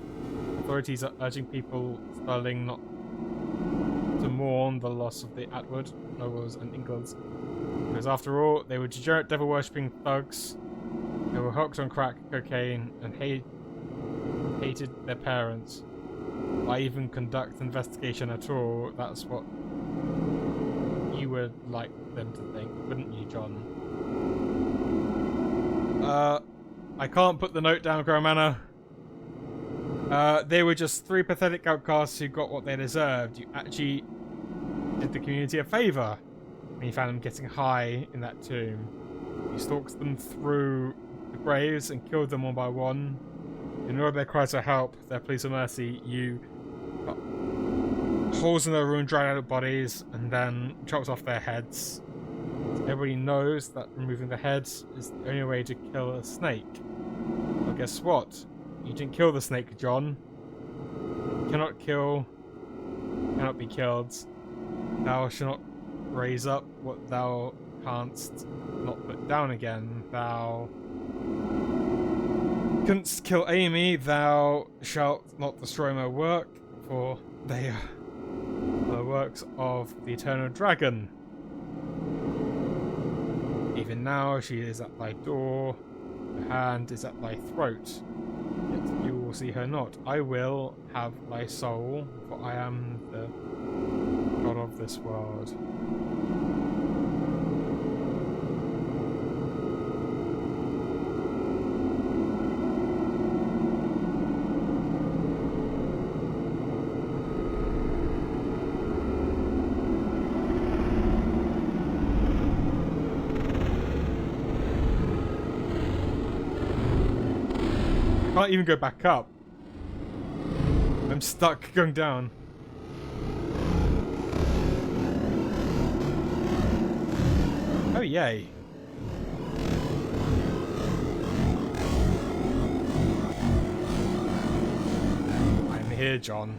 Authorities are urging people Sterling not to mourn the loss of the Atwood, Nobles, and Ingalls, because after all, they were degenerate devil-worshipping thugs. They were hooked on crack cocaine and hated their parents. Why even conduct investigation at all? That's what you would like them to think, wouldn't you, John? I can't put the note down, Cromana. They were just 3 pathetic outcasts who got what they deserved. You actually did the community a favour when you found them getting high in that tomb. You stalked them through the graves and killed them one by one. You ignored their cries for help, their pleas for mercy. You got holes in their ruined, dried out bodies and then chopped off their heads. Everybody knows that removing the heads is the only way to kill a snake. Well, guess what? You didn't kill the snake, John. You cannot kill, cannot be killed. Thou shalt not raise up what thou canst not put down again. Thou couldn't kill Amy. Thou shalt not destroy my work, for they are the works of the eternal dragon. Even now she is at thy door, her hand is at thy throat, yet you will see her not. I will have thy soul, for I am the God of this world. Can't even go back up. I'm stuck going down. Oh, yay. I'm here, John.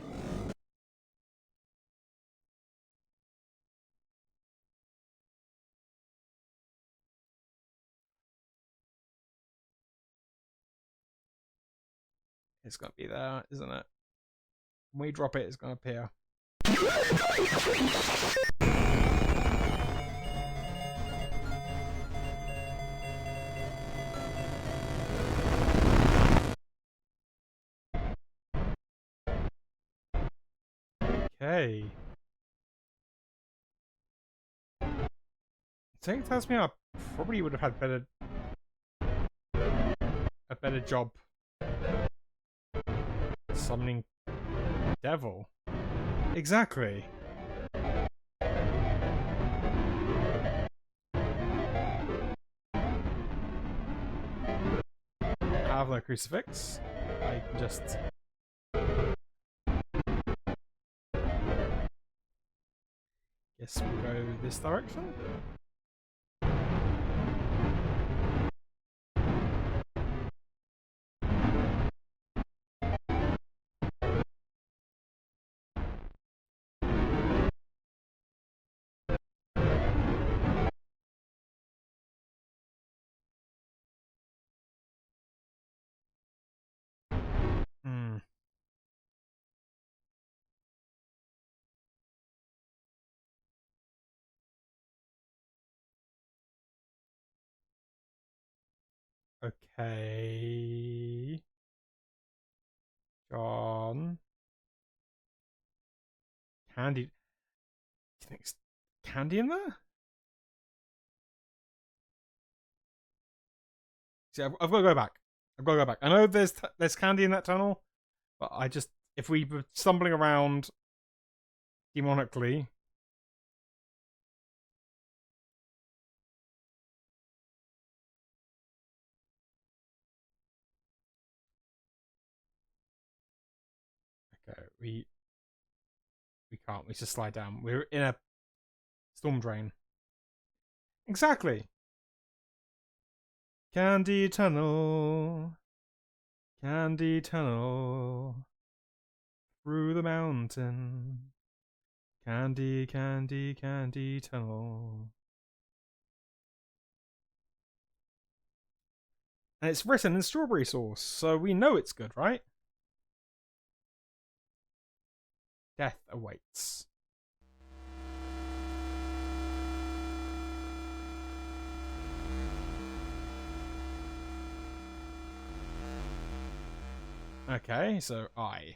It's gonna be there, isn't it? When we drop it, it's gonna appear. Okay. Something tells me I probably would have had a better job summoning devil. Exactly. I have no crucifix. I can just... Guess we'll go this direction. Hmm. Okay. John. Candy. Do you think it's candy in there? See, I've got to go back. I've got to go back. I know there's candy in that tunnel, but I just... If we were stumbling around demonically... Okay, we can't. We just slide down. We're in a storm drain. Exactly. Candy tunnel. Candy tunnel. Through the mountain. Candy, candy, candy tunnel. And it's written in strawberry sauce, so we know it's good, right? Death awaits. Okay, so I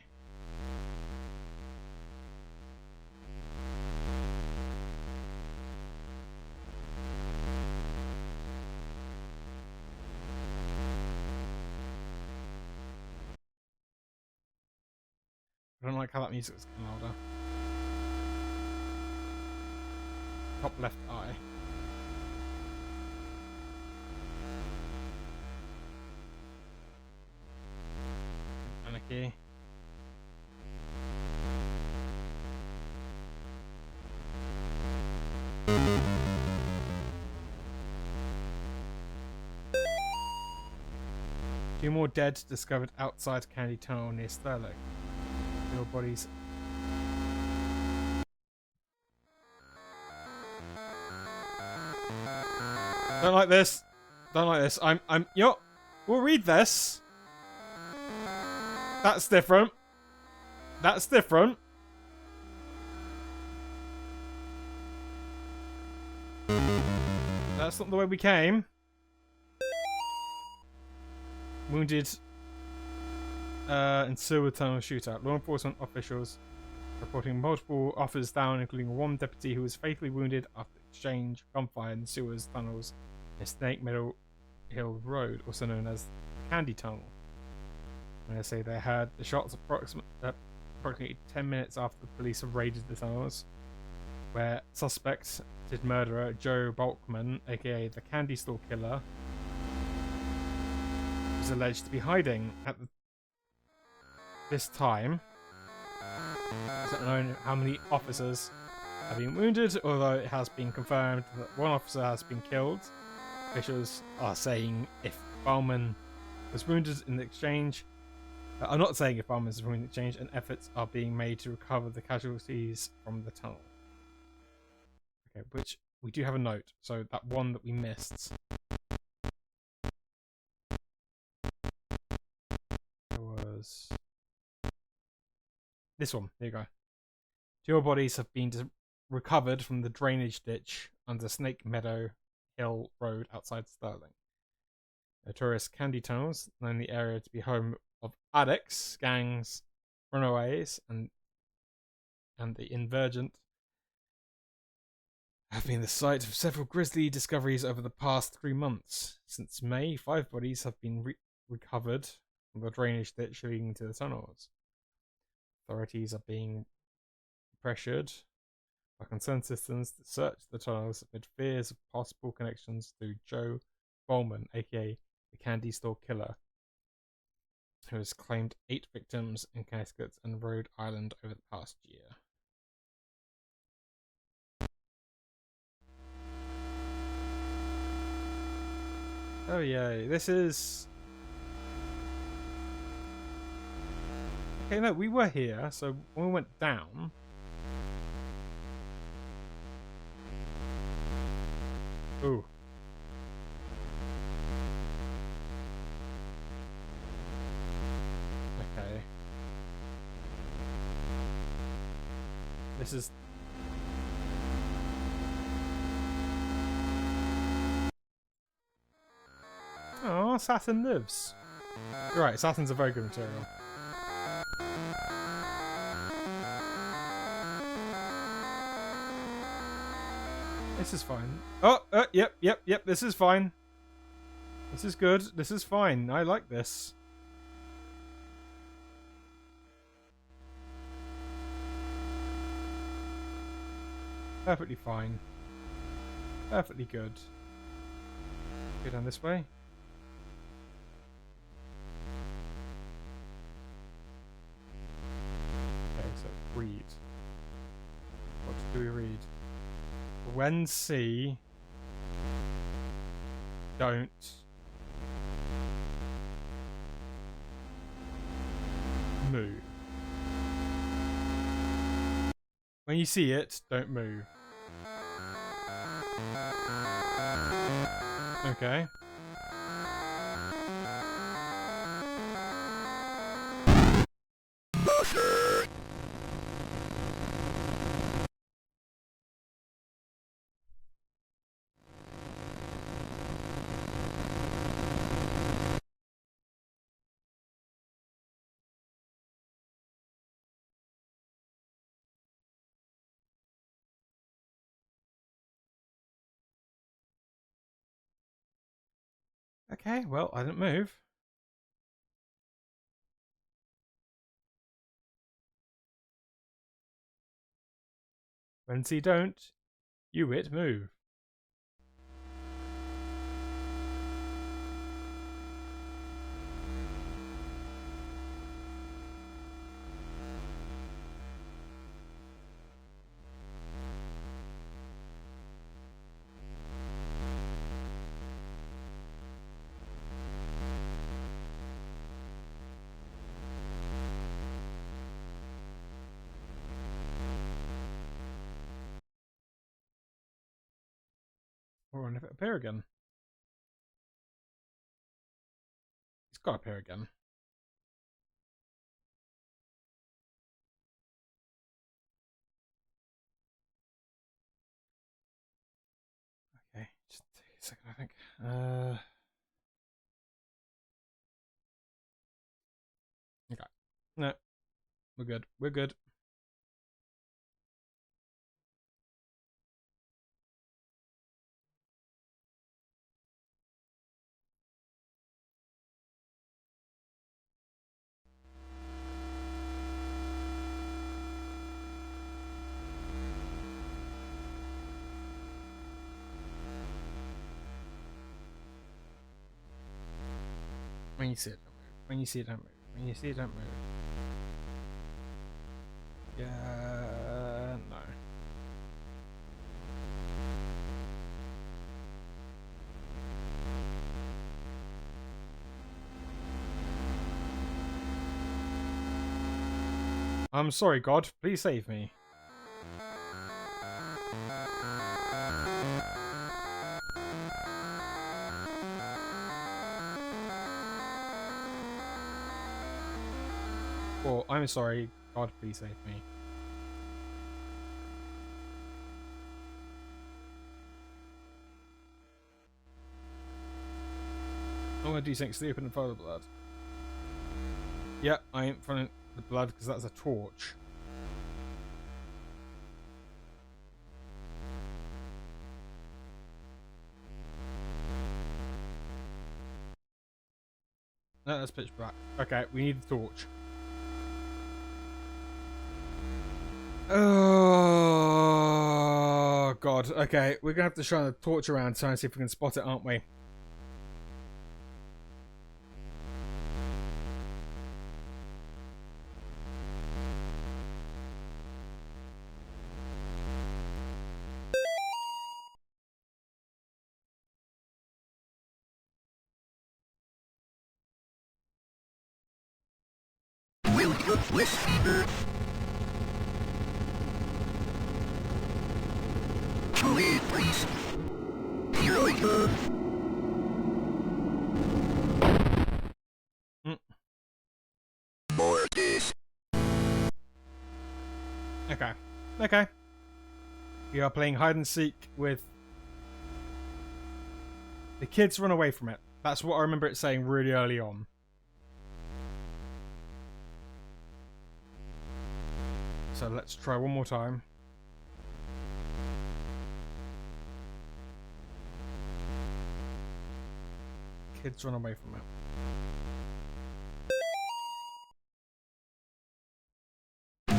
don't like how that music is getting louder. Top left eye. Anarchy. Two more dead discovered outside Candy Tunnel near Sterling. Your bodies. Don't like this. Don't like this. Yo, we'll read this. That's different. That's different. That's not the way we came. Wounded in sewer tunnel shootout. Law enforcement officials reporting multiple officers down, including one deputy who was fatally wounded after exchange gunfire in the sewers tunnels in Snake Meadow Hill Road, also known as Candy Tunnel. And they say they heard the shots approximately 10 minutes after the police have raided the tunnels, where suspected murderer Joe Balkman, aka the Candy Store Killer, was alleged to be hiding at this time. It's not known how many officers have been wounded, although it has been confirmed that one officer has been killed. Officials are saying if Bowman was wounded in the exchange, I'm not saying if Bowman was wounded in the exchange, and efforts are being made to recover the casualties from the tunnel. Okay, which we do have a note, so that one that we missed. There was this one. There you go. 2 bodies have been recovered from the drainage ditch under Snake Meadow Hill Road outside Stirling. Notorious candy tunnels, known the area to be home of addicts, gangs, runaways, and the insurgent, have been the site of several grisly discoveries over the past 3 months. Since May, 5 bodies have been recovered from the drainage ditch leading to the tunnels. Authorities are being pressured by concerned citizens to search the tunnels amid fears of possible connections to Joe Bowman, aka the Candy Store Killer, who has claimed 8 victims in Connecticut and Rhode Island over the past year. Oh yay, this is... Okay, no, we were here, so when we went down... Ooh. Okay. This is... Oh, Saturn lives. You're right, Saturn's a very good material. This is fine. Oh, yep, this is fine. This is good. This is fine. I like this. Perfectly fine. Perfectly good. Go down this way. Okay, so read. What do we read? When see, don't move. When you see it, don't move. Okay. Okay, well, I didn't move. When see don't, you it move. Or if it appear again. It's got to appear again. Okay, just take a second, I think. Okay. No, we're good. We're good. I When you see it, don't move. When you see it, don't move. When you see it, don't move. Yeah, no. I'm sorry, God. Please save me. Or, I'm sorry, God, please save me. I'm gonna do something stupid and follow the blood. Yeah, I ain't following the blood because that's a torch. No, that's pitch black. Okay, we need the torch. Oh God. Okay, we're gonna have to shine the torch around trying to see if we can spot it, aren't we? Will you listen? Please, please. Here I go. More this. Okay. Okay. We are playing hide and seek with the kids run away from it. That's what I remember it saying really early on. So let's try one more time. Kids run away from it.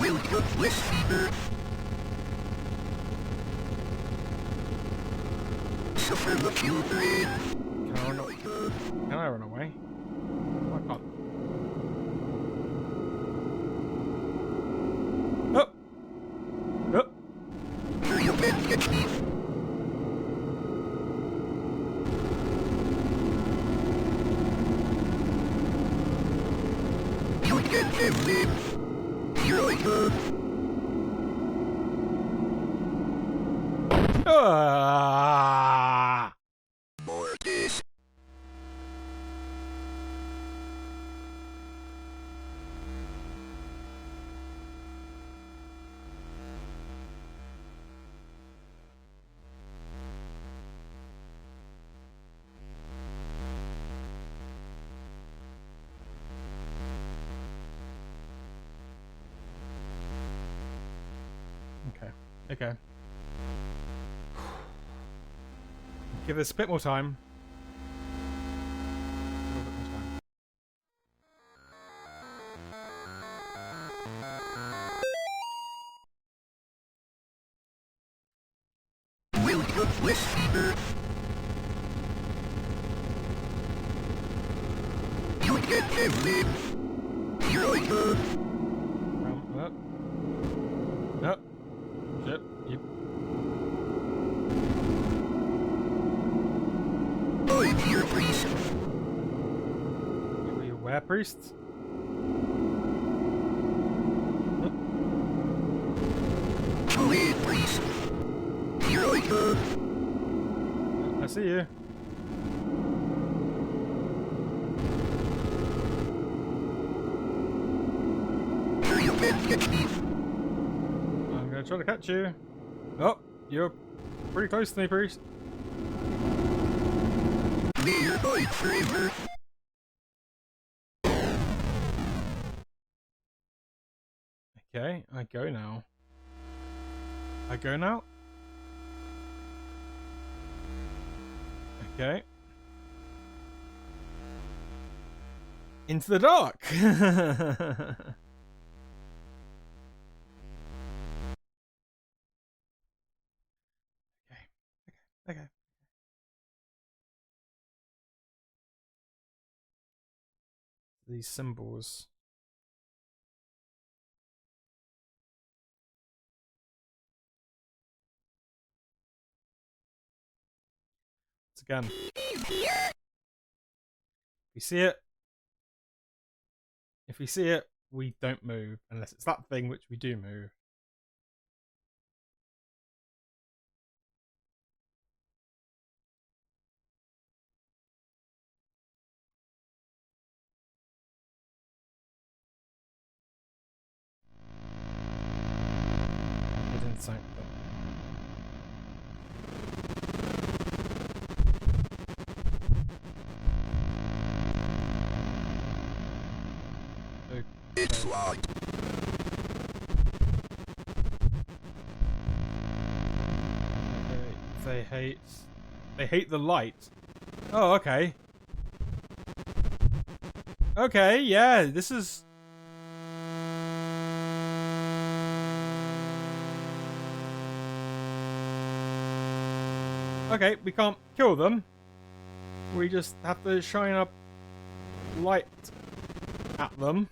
Will you listen? Suffer the children. Can I run away? Can I run away? Oh, I can't. Oh! Oh! You can get me. You can get me. Here I go. Ah! More this. Okay. Okay. Give this a bit more time. A little bit more time. Will you listen? You can get me. Here I go. Up. Up. Shit. You. I'm here, priest. You were priests? Please, priest. Here I go. I see you. Here you can get me. I'm gonna try to catch you. Oh, you're pretty close to me, priest. Nearby forever. Okay, I go now. I go now? Okay. Into the dark! Okay. these symbols. Once again, if we see it, we don't move unless it's that thing which we do move. Hidden sanctum. It's locked. Okay, they hate the light. Oh, okay. Okay, yeah, this is... Okay, we can't kill them. We just have to shine up light at them.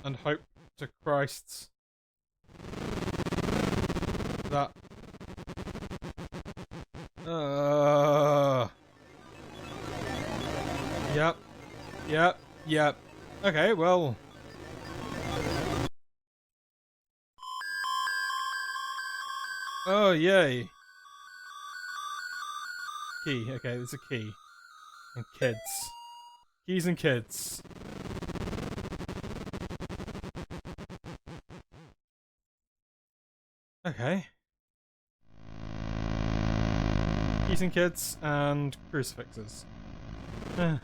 And hope to Christ that yep. Okay, well, oh yay, key. Okay, there's a key and keys and kids. Okay. Keys and kids and crucifixes. The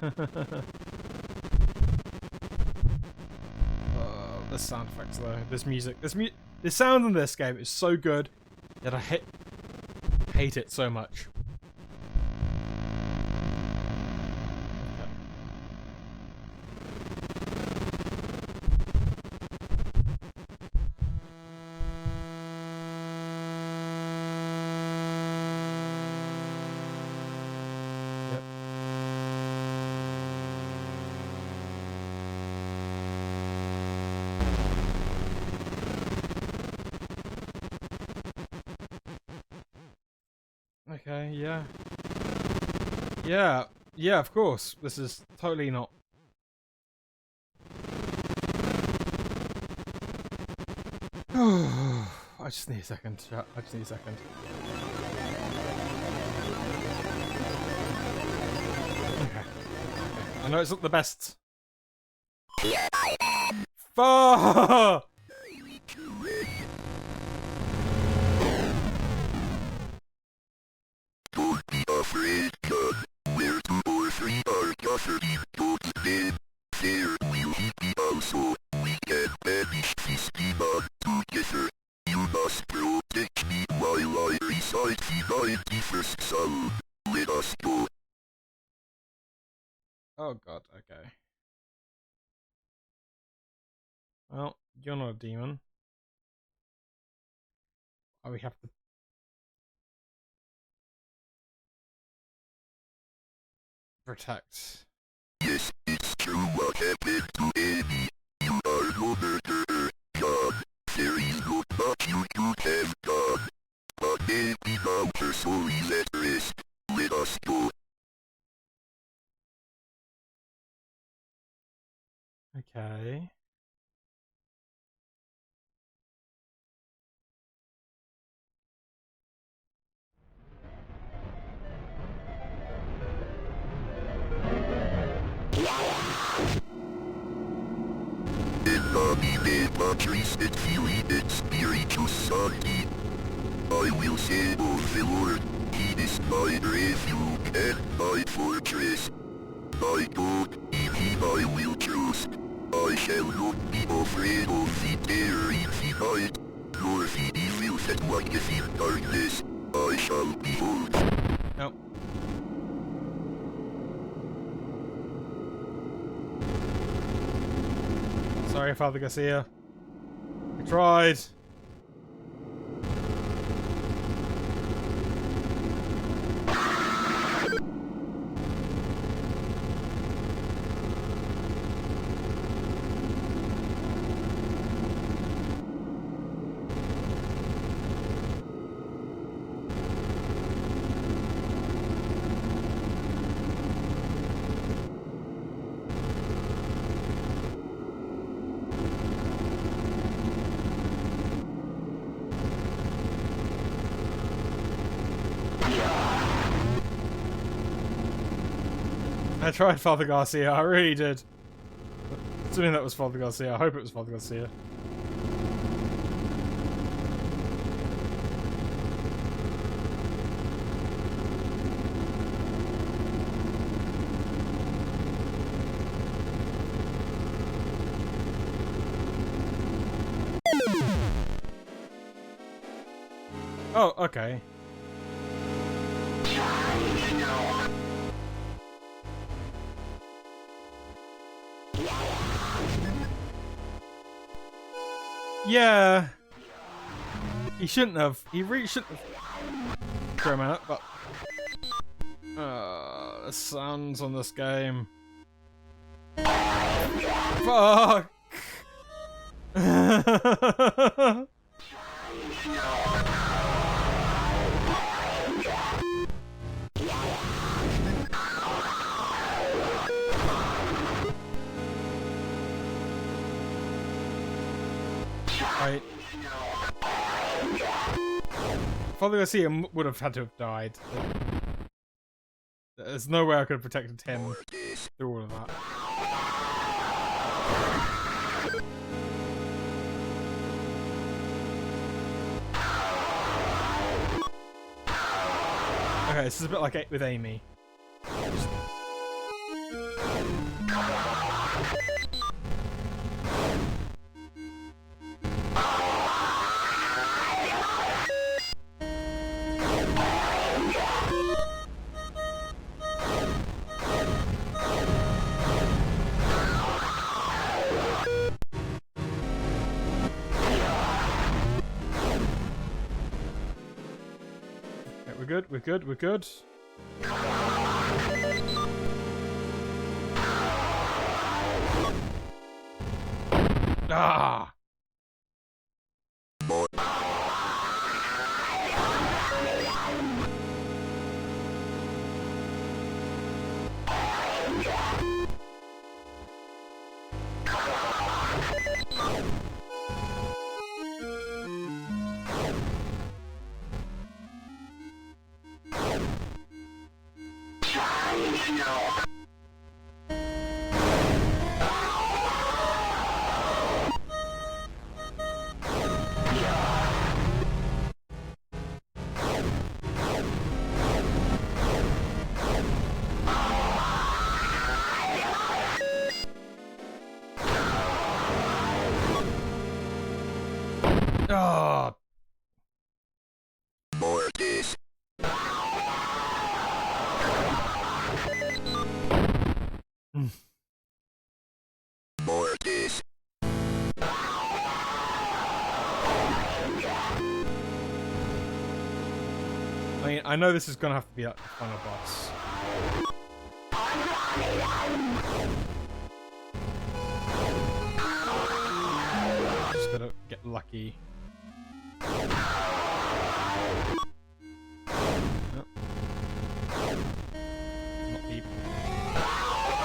sound effects though, this music, the sound in this game is so good that I hate it so much. Okay, yeah. Yeah, of course. This is totally not... I just need a second. I just need a second. Okay. I know it's not the best. Fuck! Afraid, God, where 2 or 3 are gathered in God's name, there will he be also. We can banish this demon together. You must protect me while I recite the 91st Psalm. Let us go. Oh god, okay. Well, you're not a demon. Oh, we have to... protect. Yes, it's true what happened to Amy. You are no murderer, God. There is not much you could have done. But maybe now her soul is at rest. Let us go. Okay. Embody batteries and feeling and spiritual sanity. I will say of the Lord, He is my refuge and my fortress. My God, in Him I will trust. I shall not be afraid of the terror in the night, nor the evil that walketh in darkness. I shall behold. Nope. Sorry, Father Garcia. I tried. I tried Father Garcia, I really did. Assuming that was Father Garcia, I hope it was Father Garcia. Oh, okay. Yeah. He shouldn't have. He really shouldn't have. For a minute, but the sounds on this game. Fuck. Right. Father Garcia would have had to have died. There's no way I could have protected him through all of that. Okay, this is a bit like with Amy. We're good, we're good, we're good. Ah! Oh. Mortis. Mortis. I mean, I know this is gonna have to be like the final boss. Just gotta get lucky. Nope. Not deep.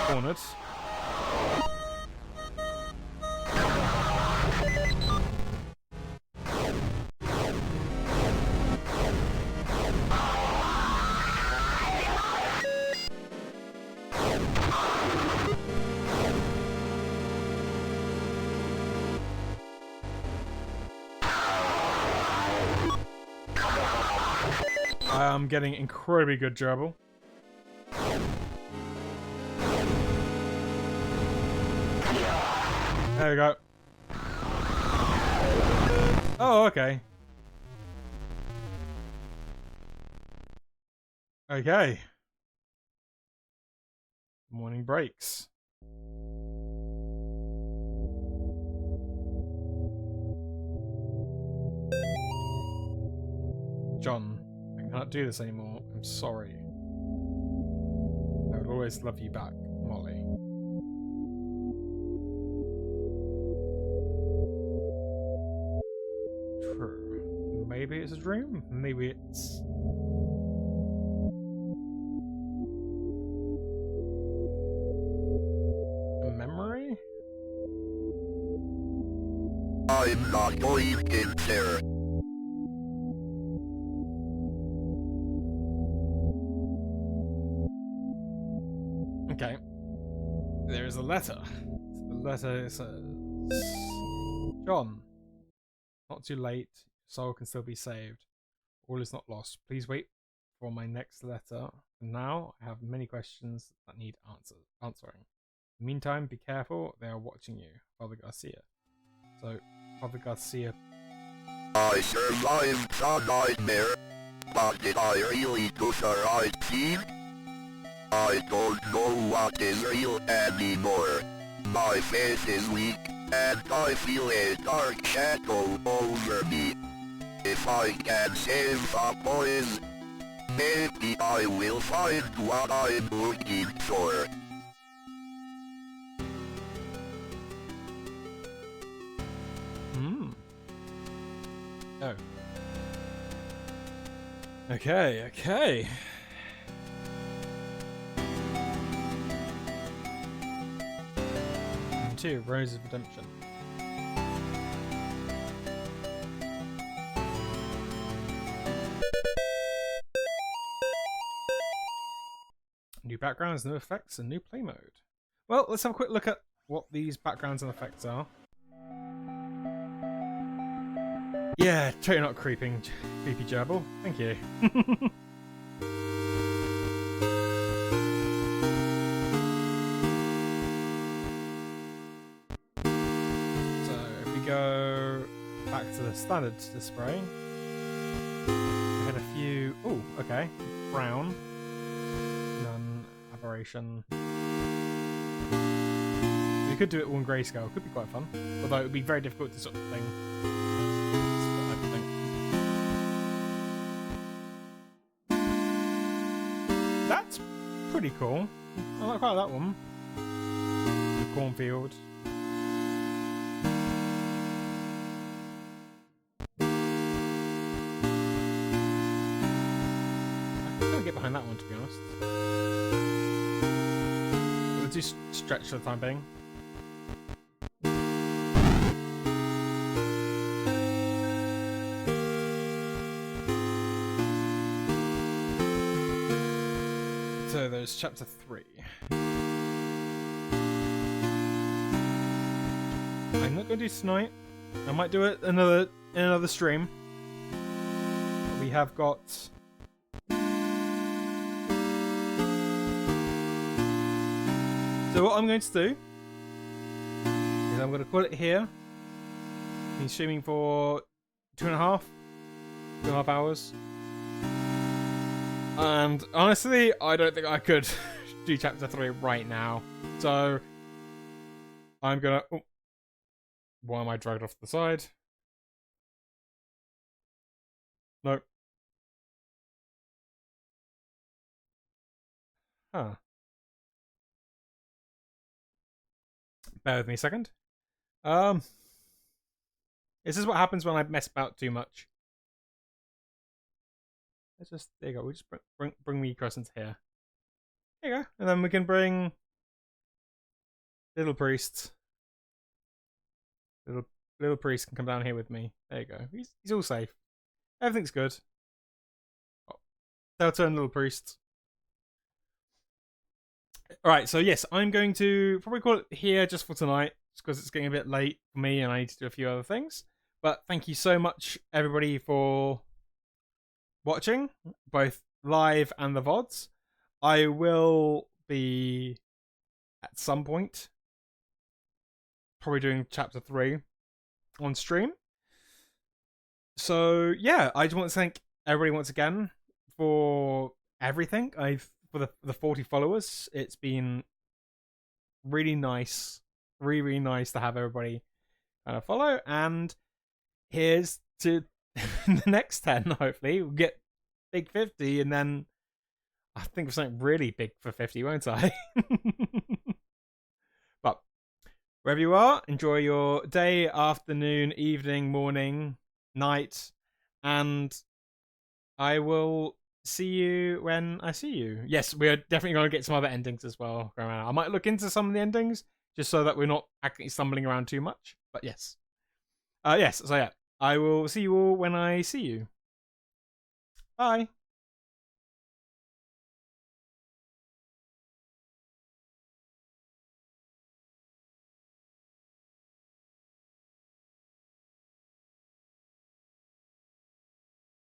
Cornered. I'm getting incredibly good gerbil. There we go. Oh, okay. Okay. Morning breaks. John, I cannot do this anymore. I'm sorry. I will always love you back, Molly. True. Maybe it's a dream. Maybe it's... a memory? I'm not going in there. Okay. There is a letter. The letter says, John, not too late. Soul can still be saved. All is not lost. Please wait for my next letter. For now, I have many questions that need answering. In the meantime, be careful. They are watching you. Father Garcia. So, Father Garcia. I survived the nightmare, but did I really do the right thing? I don't know what is real anymore. My faith is weak, and I feel a dark shadow over me. If I can save the boys, maybe I will find what I'm looking for. Oh. Okay. And 2, Rose of Redemption. New backgrounds, new effects, and new play mode. Well, let's have a quick look at what these backgrounds and effects are. Yeah, totally not creepy gerbil. Thank you. So if we go back to the standard display, we had a few. Oh, okay. Brown. None. Aberration. We could do it all in grayscale. Could be quite fun. Although it would be very difficult to sort of thing. That's pretty cool. I like quite that one. The cornfield. I can't get behind that one, to be honest. We'll just stretch for the time being. So there's chapter 3. I'm not going to do tonight. I might do it in another stream. We have got so what I'm going to do is I'm going to call it here. Been streaming for 2.5 hours. And honestly, I don't think I could do chapter 3 right now. So I'm gonna. Oh, why am I dragged off to the side? Nope. Huh. Bear with me a second. This is what happens when I mess about too much. Let's just, there you go. We just bring me across into here. There you go. And then we can bring little priest. Little priest can come down here with me. There you go. He's all safe. Everything's good. Oh, they'll turn little priest. Alright, so yes, I'm going to probably call it here just for tonight, just because it's getting a bit late for me and I need to do a few other things. But thank you so much, everybody, for watching, both live and the VODs. I will be, at some point, probably doing chapter 3 on stream. So, yeah, I just want to thank everybody once again for everything. For the 40 followers, it's been really nice, really nice to have everybody kind of follow. And here's to the next 10. Hopefully, we'll get big 50, and then I think of something really big for 50, won't I? But wherever you are, enjoy your day, afternoon, evening, morning, night, and I will see you when I see you. Yes, we're definitely going to get some other endings as well going around. I might look into some of the endings just so that we're not actually stumbling around too much. But yes. Yes, so yeah. I will see you all when I see you. Bye.